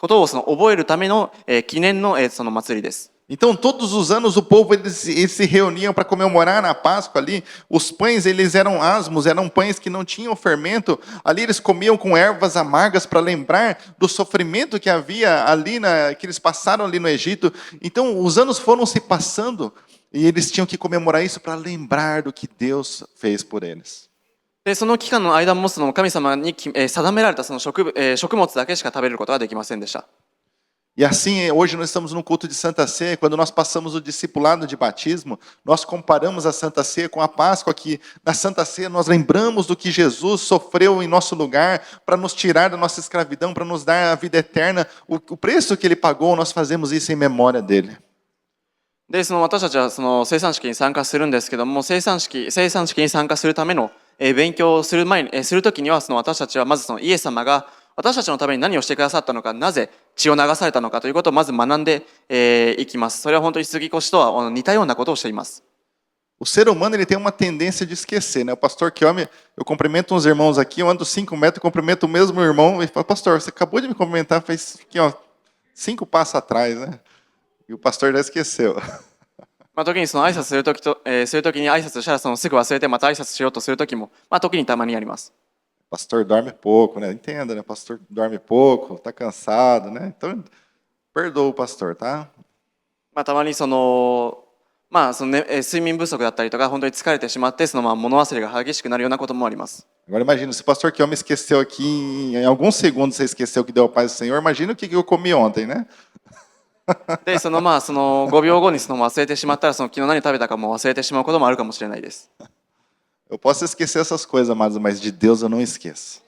ことを覚えるための、記念の、祭りです。Então, todos os anos o povo eles se reuniam para comemorar a Páscoa ali. Os pães eles eram asmos, eram pães que não tinham fermento. Ali eles comiam com ervas amargas para lembrar do sofrimento que havia ali que eles passaram ali no Egito. Então, os anos foram se passando e eles tinham que comemorar isso para lembrar do que Deus fez por eles. でその期間の間も神様に定められた食物だけしか食べることができませんでした。E assim, hoje nós estamos no culto de Santa Ceia, quando nós passamos o discipulado de batismo, nós comparamos a Santa Ceia com a Páscoa, que na Santa Ceia nós lembramos do que Jesus sofreu em nosso lugar, para nos tirar da nossa escravidão, para nos dar a vida eterna, o preço que ele pagou, nós fazemos isso em memória dele. で私たちは生産式に参加するんですけども、生産式に参加するための勉強をするときには私たちはまずイエス様が私たちのために何をしてくださったのか、なぜ血を流されたのかということをまず学んでいきます。それは本当に杉越とは似たようなことをしています。O ser humano ele tem uma tendência de esquecer, né? O pastor Kiyomi, eu cumprimento uns irmãos aqui, eu ando 5 metros, cumprimento o mesmo irmão e falo, pastor, você acabou de me cumprimentar, faz aqui, 5 passos atrás, né? E o pastor já esqueceu. 時に挨拶するときに挨拶したらすぐ忘れてまた挨拶しようとするときも、時にたまにあります。Pastor dorme pouco, né? Entenda, né? Pastor dorme pouco, está cansado, né? Então, perdoa o pastor, tá? たまに睡眠不足だったりとか、本当に疲れてしまって物忘れが激しくなるようなこともあります。Agora imagina, se o pastor Kiyomi esqueceu aqui, em alguns segundos você esqueceu que deu a paz do Senhor, imagina o que eu comi ontem, né? で5秒後に忘れてしまったら昨日何食べたかも忘れてしまうこともあるかもしれないです。Eu posso esquecer essas coisas, amados, mas de Deus eu não esqueço.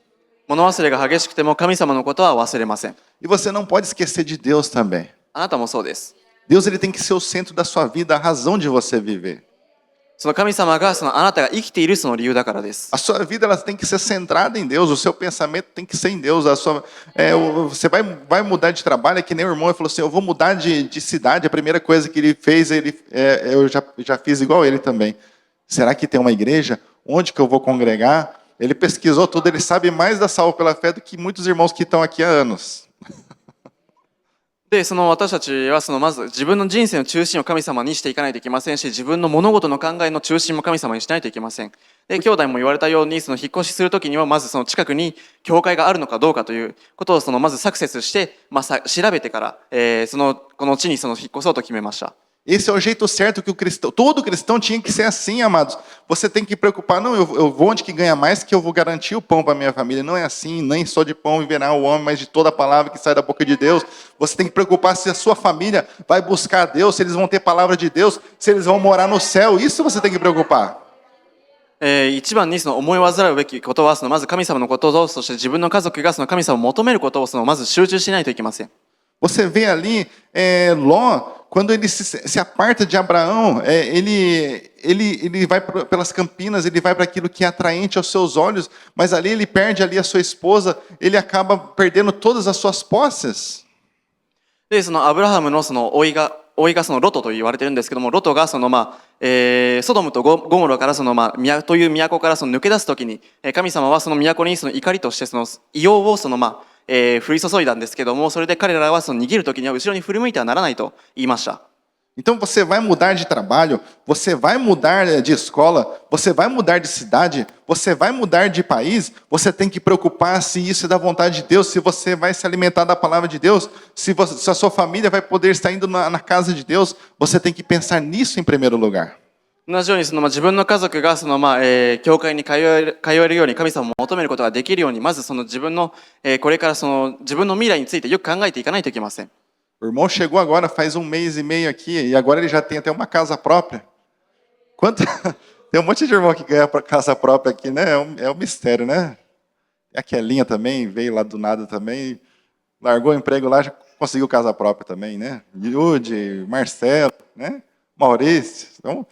物忘れが激しくても神様のことは忘れません。E você não pode esquecer de Deus também. あなたもそうです。Deus ele tem que ser o centro da sua vida, a razão de você viver. 神様があなたが生きている理由だからです。A sua vida ela tem que ser centrada em Deus, o seu pensamento tem que ser em Deus. Você vai mudar de trabalho, é que nem o irmão falou assim, eu vou mudar de cidade, a primeira coisa que ele fez, eu já fiz igual ele também. Será que tem uma igreja? Onde que eu vou congregar? Ele pesquisou tudo, ele sabe mais da salva pela fé do que muitos irmãos que estão aqui há anos. で私たちはまず自分の人生の中心を神様にしていかないといけませんし、自分の物事の考えの中心も神様にしないといけません。で兄弟も言われたように引っ越しするときにはまず近くに教会があるのかどうかということをまずサクセスして、調べてから、この地に引っ越そうと決めました。Esse é o jeito certo que todo cristão tinha que ser assim, amados. Você tem que preocupar, não, eu vou onde que ganha mais, que eu vou garantir o pão para minha família. Não é assim, nem só de pão viverá o homem, mas de toda a palavra que sai da boca de Deus. Você tem que preocupar se a sua família vai buscar a Deus, se eles vão ter palavra de Deus, se eles vão morar no céu. Isso você tem que preocupar. 一番に思い煩うべきことはまず神様のことと、そして自分の家族が神様を求めることをまず集中しないといけません。Você vê ali Ló, quando ele se aparta de Abraão, ele vai pelas campinas, ele vai para aquilo que é atraente aos seus olhos, mas ali ele perde ali a sua esposa, ele acaba perdendo todas as suas posses. でアブラハムの甥いがロトと言われているんですけども、ロトがソドムとゴモラからという都から抜け出すときに、神様は都に怒りとして異様を降り注いだんですけども、それで彼らは逃げるときには後ろに振り向いてはならないと言いました。Então você vai mudar de trabalho, você vai mudar de escola, você vai mudar de cidade, você vai mudar de país, você tem que preocupar se isso é da vontade de Deus, se você vai se alimentar da palavra de Deus, se a sua família vai poder estar indo na casa de Deus, você tem que pensar nisso em primeiro lugar. 同じように自分の家族が教会に通えるように神様を求めることができるように、まず自分のこれから自分の未来についてよく考えていかないといけません。O irmão chegou agora faz 1 mês e meio aqui e agora ele já tem até uma casa própria. Tem um monte de irmão que ganha para casa própria aqui, né? É um mistério, né? E a Kelinha também veio lá do nada também. Largou o emprego lá, já conseguiu casa própria também, né? Yudi, Marcelo, né? Maurício. Então,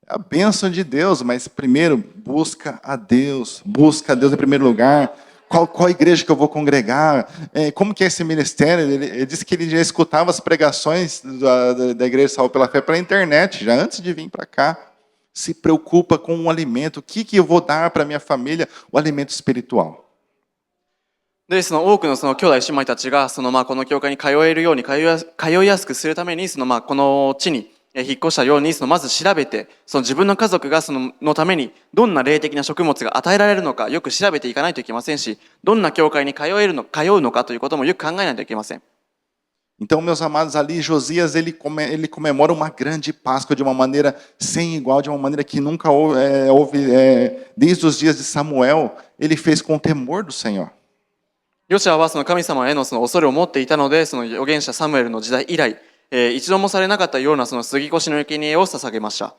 é a bênção de Deus, mas primeiro, busca a Deus em primeiro lugar. Qual igreja que eu vou congregar? Como que é esse ministério? Ele disse que ele já escutava as pregações da Igreja Salvo pela Fé pela internet, já antes de vir para cá. Se preocupa com o alimento. O que eu vou dar para minha família? O alimento espiritual. で、その多くのその兄弟姉妹たちが、この教会に通えるように、通いやすくするために、この地に引っ越したように、まず調べて、自分の家族がのために、どんな霊的な食物が与えられるのか、よく調べていかないといけませんし、どんな教会に通うのかということもよく考えないといけません。Então, meus amados, ali Josias ele comemora uma grande Páscoa de uma maneira sem igual, de uma maneira que nunca houve desde os dias de Samuel, ele fez com o temor do Senhor. ヨシアは神様への恐れを持っていたので、預言者サムエルの時代以来、一度もされなかったような杉越の生贄を捧げました。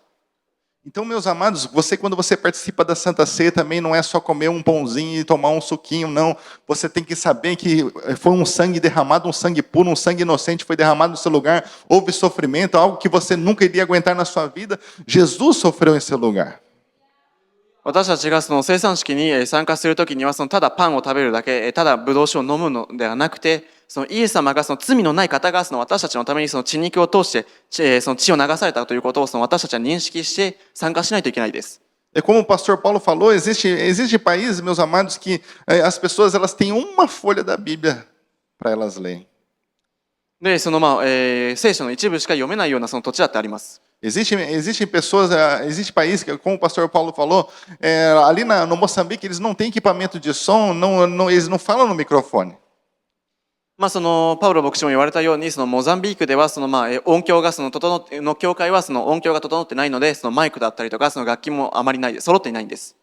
Então, meus amados, quando você participa da Santa Ceia também não é só comer um pãozinho e tomar um suquinho, não. Você tem que saber que foi um sangue derramado, um sangue puro, um sangue inocente foi derramado no seu lugar. Houve sofrimento, algo que você nunca iria aguentar na sua vida. Jesus sofreu em seu lugar. 私たちが生産式に参加するときにはただパンを食べるだけ、ただブドウ酒を飲むのではなくて、イエス様が罪のない方が私たちのために血肉を通して血を流されたということを私たちは認識して参加しないといけないです。Como o pastor Paulo falou, existe países, meus amados, que as pessoas elas têm uma folha da Bíblia para elas lerem. で、聖書の一部しか読めないような土地だってあります。Existem pessoas, existe país que, como o pastor Paulo falou, ali no Moçambique eles não têm equipamento de som, eles não falam no microfone. パウロ牧師も言われたように、モザンビークでは音響がの教会は音響が整ってないので、マイクだったりとか楽器もあまりない、揃っていないんです。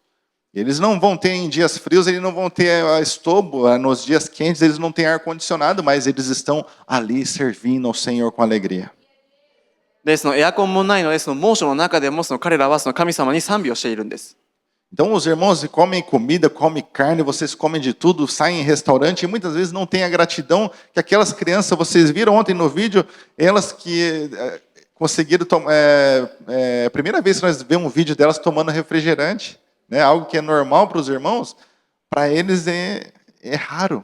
Eles não vão ter em dias frios, eles não vão ter estobo, nos dias quentes eles não têm ar condicionado, mas eles estão ali servindo ao Senhor com alegria. で、エアコンもないので、猛暑の中でも彼らは神様に賛美をしているんです。Então os irmãos comem comida, comem carne, vocês comem de tudo, saem em restaurante e muitas vezes não têm a gratidão que aquelas crianças, vocês viram ontem no vídeo, elas que conseguiram tomar, a primeira vez que nós vemos um vídeo delas tomando refrigerante, né? Algo que é normal para os irmãos, para eles é raro.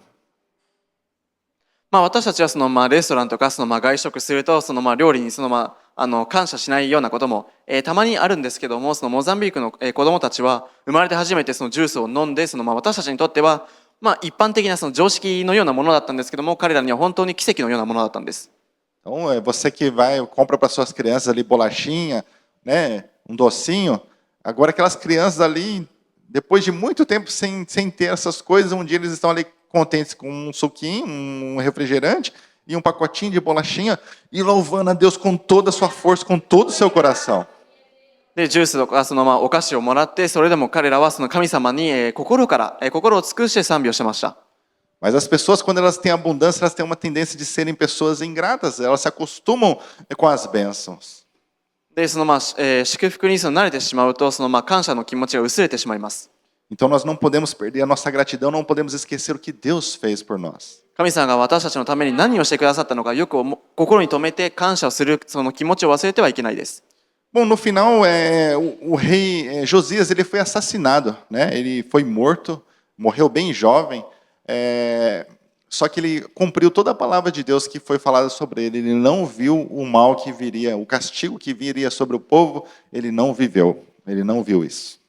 私たちはレストランとか外食すると料理に感謝しないようなことも、たまにあるんですけども、モザンビークの子どもたちは生まれて初めてジュースを飲んで私たちにとっては一般的な常識のようなものだったんですけども、彼らには本当に奇跡のようなものだったんです。Então, você que compra para suas crianças ali bolachinha, né, um docinho, agora aquelas crianças ali, depois de muito tempo sem ter essas coisas, um dia eles estão ali contentes com um suquinho, um refrigerante e um pacotinho de bolachinha e louvando a Deus com toda a sua força, com todo o seu coração. で、ジュースとかお菓子をもらって、それでも彼らは神様に心を尽くして賛美をしてました。Mas as pessoas, quando elas têm abundância, elas têm uma tendência de serem pessoas ingratas, elas se acostumam com as bênçãos. で、祝福に慣れてしまうと、感謝の気持ちが薄れてしまいます。Então nós não podemos perder a nossa gratidão, não podemos esquecer o que Deus fez por nós. 神様が私たちのために何をしてくださったのか、よく心に留めて感謝をする気持ちを忘れてはいけないです。Bom, no final, o rei Josias ele foi assassinado, né? Ele foi morto, morreu bem jovem, só que ele cumpriu toda a palavra de Deus que foi falada sobre ele. Ele não viu o mal que viria, o castigo que viria sobre o povo, ele não viveu, ele não viu isso.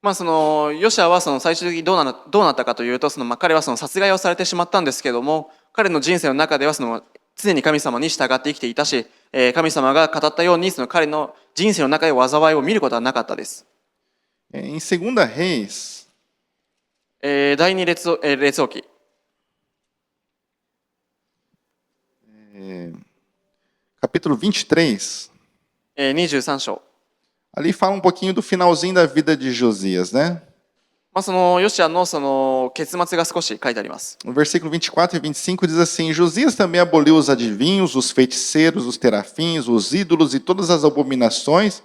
ヨシアは最終的にどうなったかというと、彼は殺害をされてしまったんですけども、彼の人生の中では常に神様に従って生きていたし、神様が語ったように彼の人生の中で災いを見ることはなかったです。Em 2 Reis, 第二列王記、capítulo 23, 23章。ali fala um pouquinho do finalzinho da vida de Josias, né? ヨシアの結末が少し書いてあります。No versículo 24 e 25 diz assim: Josias também aboliu os adivinhos, os feiticeiros, os terafins, os ídolos e todas as abominações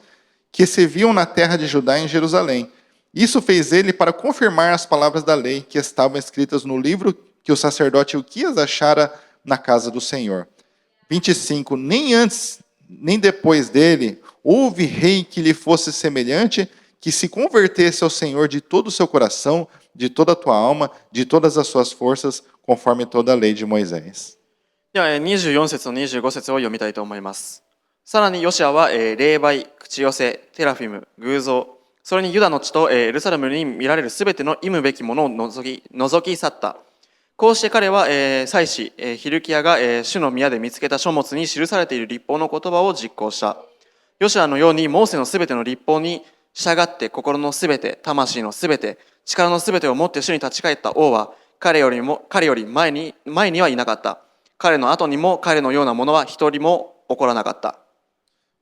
que se viam na terra de Judá e em Jerusalém. Isso fez ele para confirmar as palavras da lei que estavam escritas no livro que o sacerdote Uquias achara na casa do Senhor. 25. Nem antes, nem depois dele, houve rei que lhe fosse semelhante, que se convertesse ao Senhor de todo o seu coração, de toda a tua alma, de todas as suas forças, conforme toda a lei de Moisés. では、24節と25節を読みたいと思います。さらにヨシアは、霊媒、口寄せ、テラフィム、偶像、それにユダの地と、エルサレムに見られるすべての忌むべきものを除き去った。こうして彼は、祭司、ヒルキヤが、主の宮で見つけた書物に記されている律法の言葉を実行した。ヨシアのようにモーセのすべての律法に従って心のすべて、魂のすべて、力のすべてを持って主に立ち返った王は彼より前にはいなかった。彼の後にも彼のようなものは一人も起こらなかった。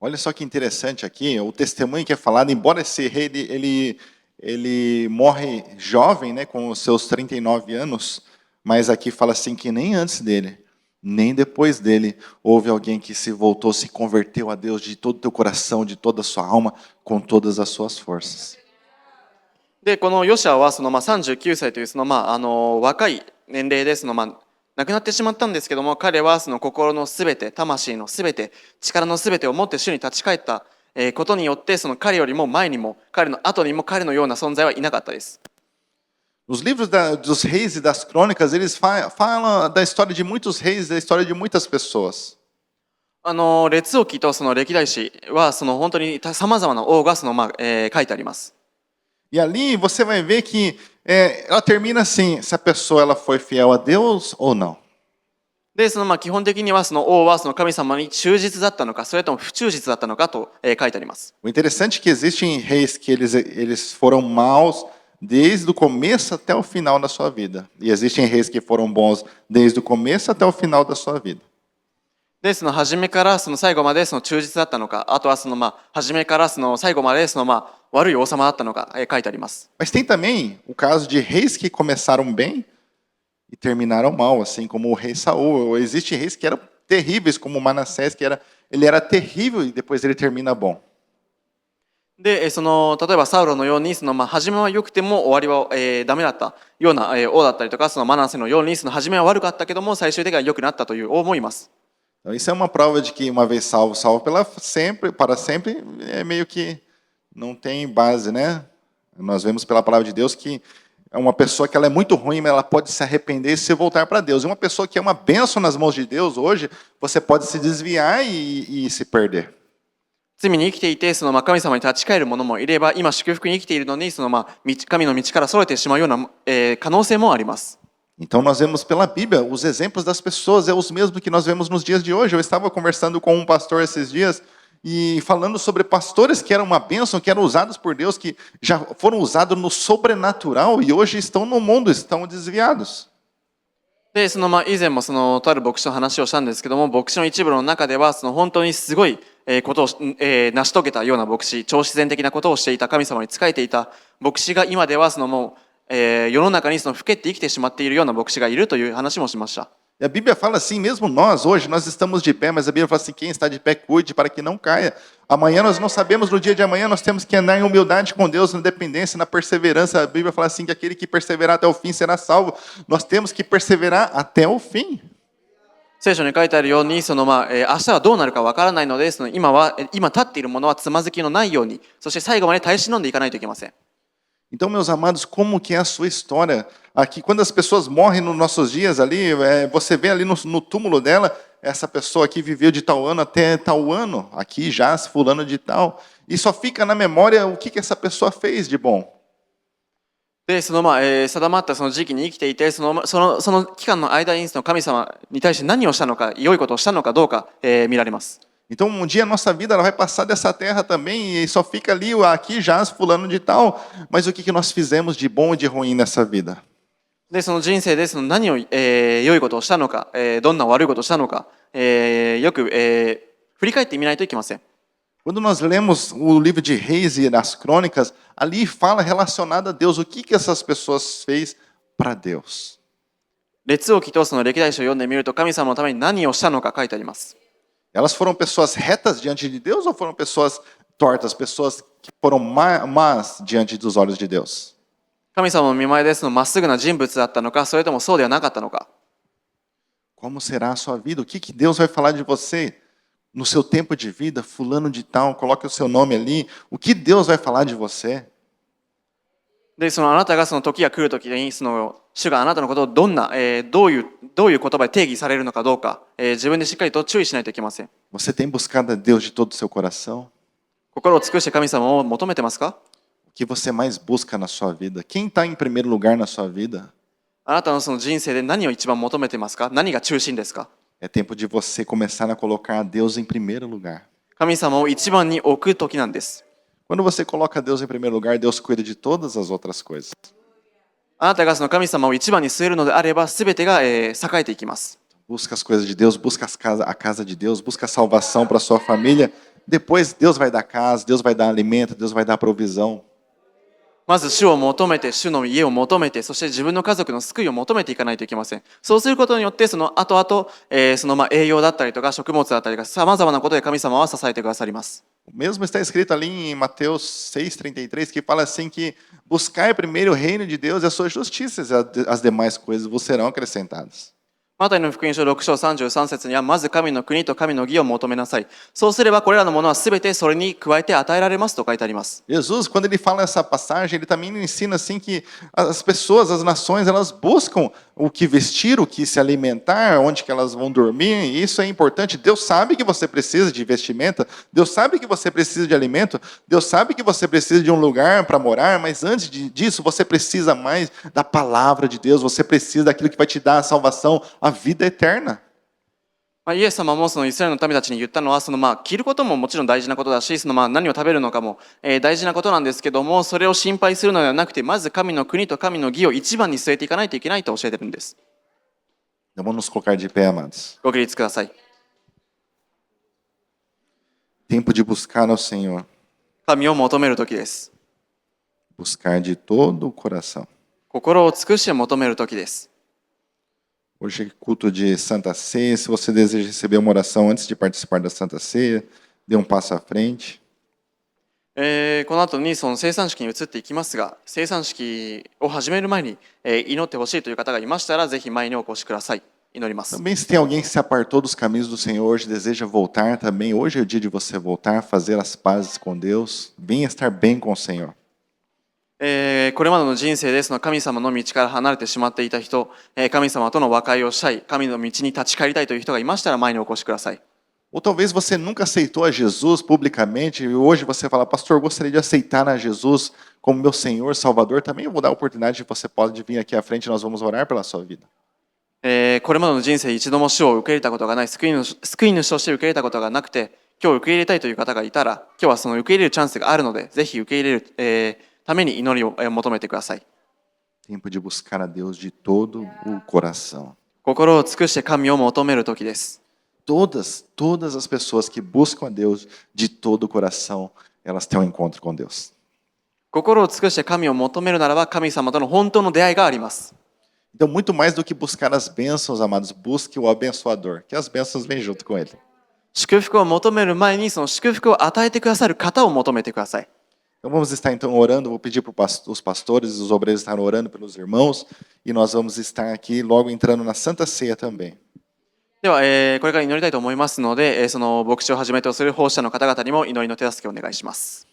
Olha só que interessante aqui, o testemunho que é falado, embora esse rei ele morre jovem, né, com os seus 39 anos, mas aqui fala assim que nem antes dele, nem depois dele, houve alguém que se voltou, se converteu a Deus de todo o teu coração, de toda a sua alma, com todas as suas forças. で、このヨシアは39歳という若い年齢で亡くなってしまったんですけども、彼は心のすべて、魂のすべて、力のすべてを持って主に立ち返ったことによって、彼よりも前にも、彼の後にも彼のような存在はいなかったです。Nos livros dos reis e das crônicas, eles falam da história de muitos reis, da história de muitas pessoas. 列王記と歴代史は本当にさまざまな王が書いてあります。E ali você vai ver que ela termina assim, se a pessoa ela foi fiel a Deus ou não. で、基本的には王は神様に忠実だったのか、それとも不忠実だったのかと書いてあります。O interessante é que existem reis que eles foram maus desde o começo até o final da sua vida. E existem reis que foram bons desde o começo até o final da sua vida. で、初めから最後まで忠実だったのか、あとは初めから最後まで悪い王様だったのか書いてあります。Mas tem também o caso de reis que começaram bem e terminaram mal, assim como o rei Saul. Existem reis que eram terríveis, como Manassés, ele era terrível e depois ele termina bom. で、例えばサウロのように初めは良くても終わりは、ダメだったような、王だったりとか、マナセのように初めは悪かったけども最終的には良くなったという王もいます。Então, isso é uma prova de que uma vez salvo, salvo para sempre, é meio que não tem base, né? Nós vemos pela palavra de Deus que é uma pessoa que ela é muito ruim, mas ela pode se arrepender e se voltar para Deus. E uma pessoa que é uma bênção nas mãos de Deus hoje, você pode se desviar e se perder. 罪に生きていて神様に立ち返る者もいれば、今祝福に生きているのに神の道からそれてしまうような、可能性もあります。Então nós vemos pela Bíblia, os exemplos das pessoas é os mesmos que nós vemos nos dias de hoje. Eu estava conversando com um pastor esses dias e falando sobre pastores que eram uma bênção, que eram usados por Deus, que já foram usados no sobrenatural e hoje estão no mundo, estão desviados. で、以前もとある牧師と話をしたんですけども、牧師の一部の中では本当にすごいことを、成し遂げたような牧師、超自然的なことをしていた、神様に仕えていた牧師が今ではもう世の中にふけって生きてしまっているような牧師がいるという話もしました。E a Bíblia fala assim, mesmo nós hoje, nós estamos de pé, mas a Bíblia fala assim, quem está de pé cuide para que não caia. Amanhã nós não sabemos, no dia de amanhã nós temos que andar em humildade com Deus, na dependência, na perseverança. A Bíblia fala assim, que aquele que perseverar até o fim será salvo. Nós temos que perseverar até o fim. 聖書に書いてあるように明日はどうなるかわからないので今立っているものはつまずきのないように、そして最後まで耐え忍んでいかないといけません。Então, meus amados, como que é a sua história? Aqui, quando as pessoas morrem nos nossos dias ali, você vê ali no túmulo dela, essa pessoa aqui viveu de tal ano até tal ano, aqui já fulano de tal, e só fica na memória o que essa pessoa fez de bom. で、定まった時期に生きていて、その期間の間に神様に対して何をしたのか、良いことをしたのかどうか、見られます。Então, um dia a nossa vida ela vai passar dessa terra também e só fica ali, aqui já fulano de tal, mas o que nós fizemos de bom e de ruim nessa vida? で、その人生で何を、良いことをしたのか、どんな悪いことをしたのか、よく、振り返ってみないといけません。Quando nós lemos o livro de Reis e das Crônicas, ali fala relacionado a Deus, o que essas pessoas fez para Deus. 列王記と歴代史を読んでみると、神様のために何をしたのか書いてあります。Elas foram pessoas retas diante de Deus ou foram pessoas tortas, pessoas que foram más diante dos olhos de Deus? 神様の見前でまっすぐな人物だったのか、それともそうではなかったのか。Como será a sua vida? O que Deus vai falar de você no seu tempo de vida? Fulano de tal, coloque o seu nome ali. O que Deus vai falar de você? で、あなたが時が来る時に、主があなたのことをどういう言葉で定義されるのかどうか、自分でしっかりと注意しないといけません。Você tem buscado a Deus de todo o seu coração? 心を尽くして神様を求めてますか？ O que você mais busca na sua vida? Quem está em primeiro lugar na sua vida? あなたの人生で何を一番求めてますか？何が中心ですか？ É tempo de você começar a colocar a Deus em primeiro lugar. 神様を一番に置く時なんです。Quando você coloca Deus em primeiro lugar, Deus cuida de todas as outras coisas. あなたが神様を一番に据えるのであれば、すべてが栄えていきます。Busca as coisas de Deus, busca a casa de Deus, busca a salvação para sua família. Depois Deus vai dar casa, Deus vai dar alimento, Deus vai dar provisão. まず主を求めて、主の家を求めて、そして自分の家族の救いを求めていかないといけません。そうすることによって、後々、栄養だったりとか食物だったりとか、さまざまなことで神様は支えてくださります。O mesmo está escrito ali em Mateus 6,33, que fala assim que buscai primeiro o reino de Deus e a sua justiça, e as demais coisas vos serão acrescentadas. マタイの福音書6章33節には、まず神の国と神の義を求めなさい。そうすればこれらのものはすべてそれに加えて与えられますと書いてあります。Jesus, quando ele fala essa passagem, ele também ensina assim que as pessoas, as nações, elas buscam o que vestir, o que se alimentar, onde que elas vão dormir, e isso é importante. Deus sabe que você precisa de vestimenta, Deus sabe que você precisa de alimento, Deus sabe que você precisa de um lugar para morar, mas antes disso, você precisa mais da palavra de Deus, você precisa daquilo que vai te dar a salvação, a vida eterna. イエス様もイスラエルの民たちに言ったのは、着ることももちろん大事なことだし、何を食べるのかも、大事なことなんですけども、それを心配するのではなくて、まず神の国と神の義を一番に据えていかないといけないと教えてるんです。Vamos nos colocar de pé, amados. ご起立ください。Tempo de buscar ao Senhor. 神を求める時です。Buscar de todo o coração. 心を尽くして求める時です。Hoje é culto de Santa Ceia. Se você deseja receber uma oração antes de participar da Santa Ceia, dê um passo à frente. この後に聖餐式に移っていきますが、聖餐式を始める前に、祈ってほしいという方がいましたら、ぜひ前にお越しください。祈ります。Também se tem alguém que se apartou dos caminhos do Senhor hoje, deseja voltar também, hoje é o dia de você voltar, fazer as pazes com Deus, venha estar bem com o Senhor. これまでの人生で神様の道から離れてしまっていた人、神様との和解をしたい、神の道に立ち返りたいという人がいましたら前にお越しください。Ou talvez você nunca aceitou a Jesus publicamente e hoje você fala, pastor, eu gostaria de aceitar a Jesus como meu Senhor, Salvador. Também eu vou dar a oportunidade de você pode vir aqui à frente e nós vamos orar pela sua vida. これまでの人生一度も主を受け入れたことがない、救い主として受け入れたことがなくて、今日受け入れたいという方がいたら、今日は受け入れるチャンスがあるので、ぜひ受け入れる、ために祈りを求めてください。Tempo de buscar a Deus de todo o coração. 心を尽くして神を求める時です。Todas as pessoas que buscam a Deus de todo o coração, elas têm um encontro com Deus. 心を尽くして神を求めるならば、神様との本当の出会いがあります。Então, muito mais do que buscar as bênçãos, amados, busque o abençoador, que as bênçãos vêm junto com ele. 祝福を求める前に、祝福を与えてくださる方を求めてください。Então vamos estar então orando, vou pedir para os pastores e os obreiros estarem orando pelos irmãos, e nós vamos estar aqui logo entrando na Santa Ceia também. では、これから祈りたいと思いますので、牧師をはじめとする奉仕者の方々にも祈りの手助けをお願いします。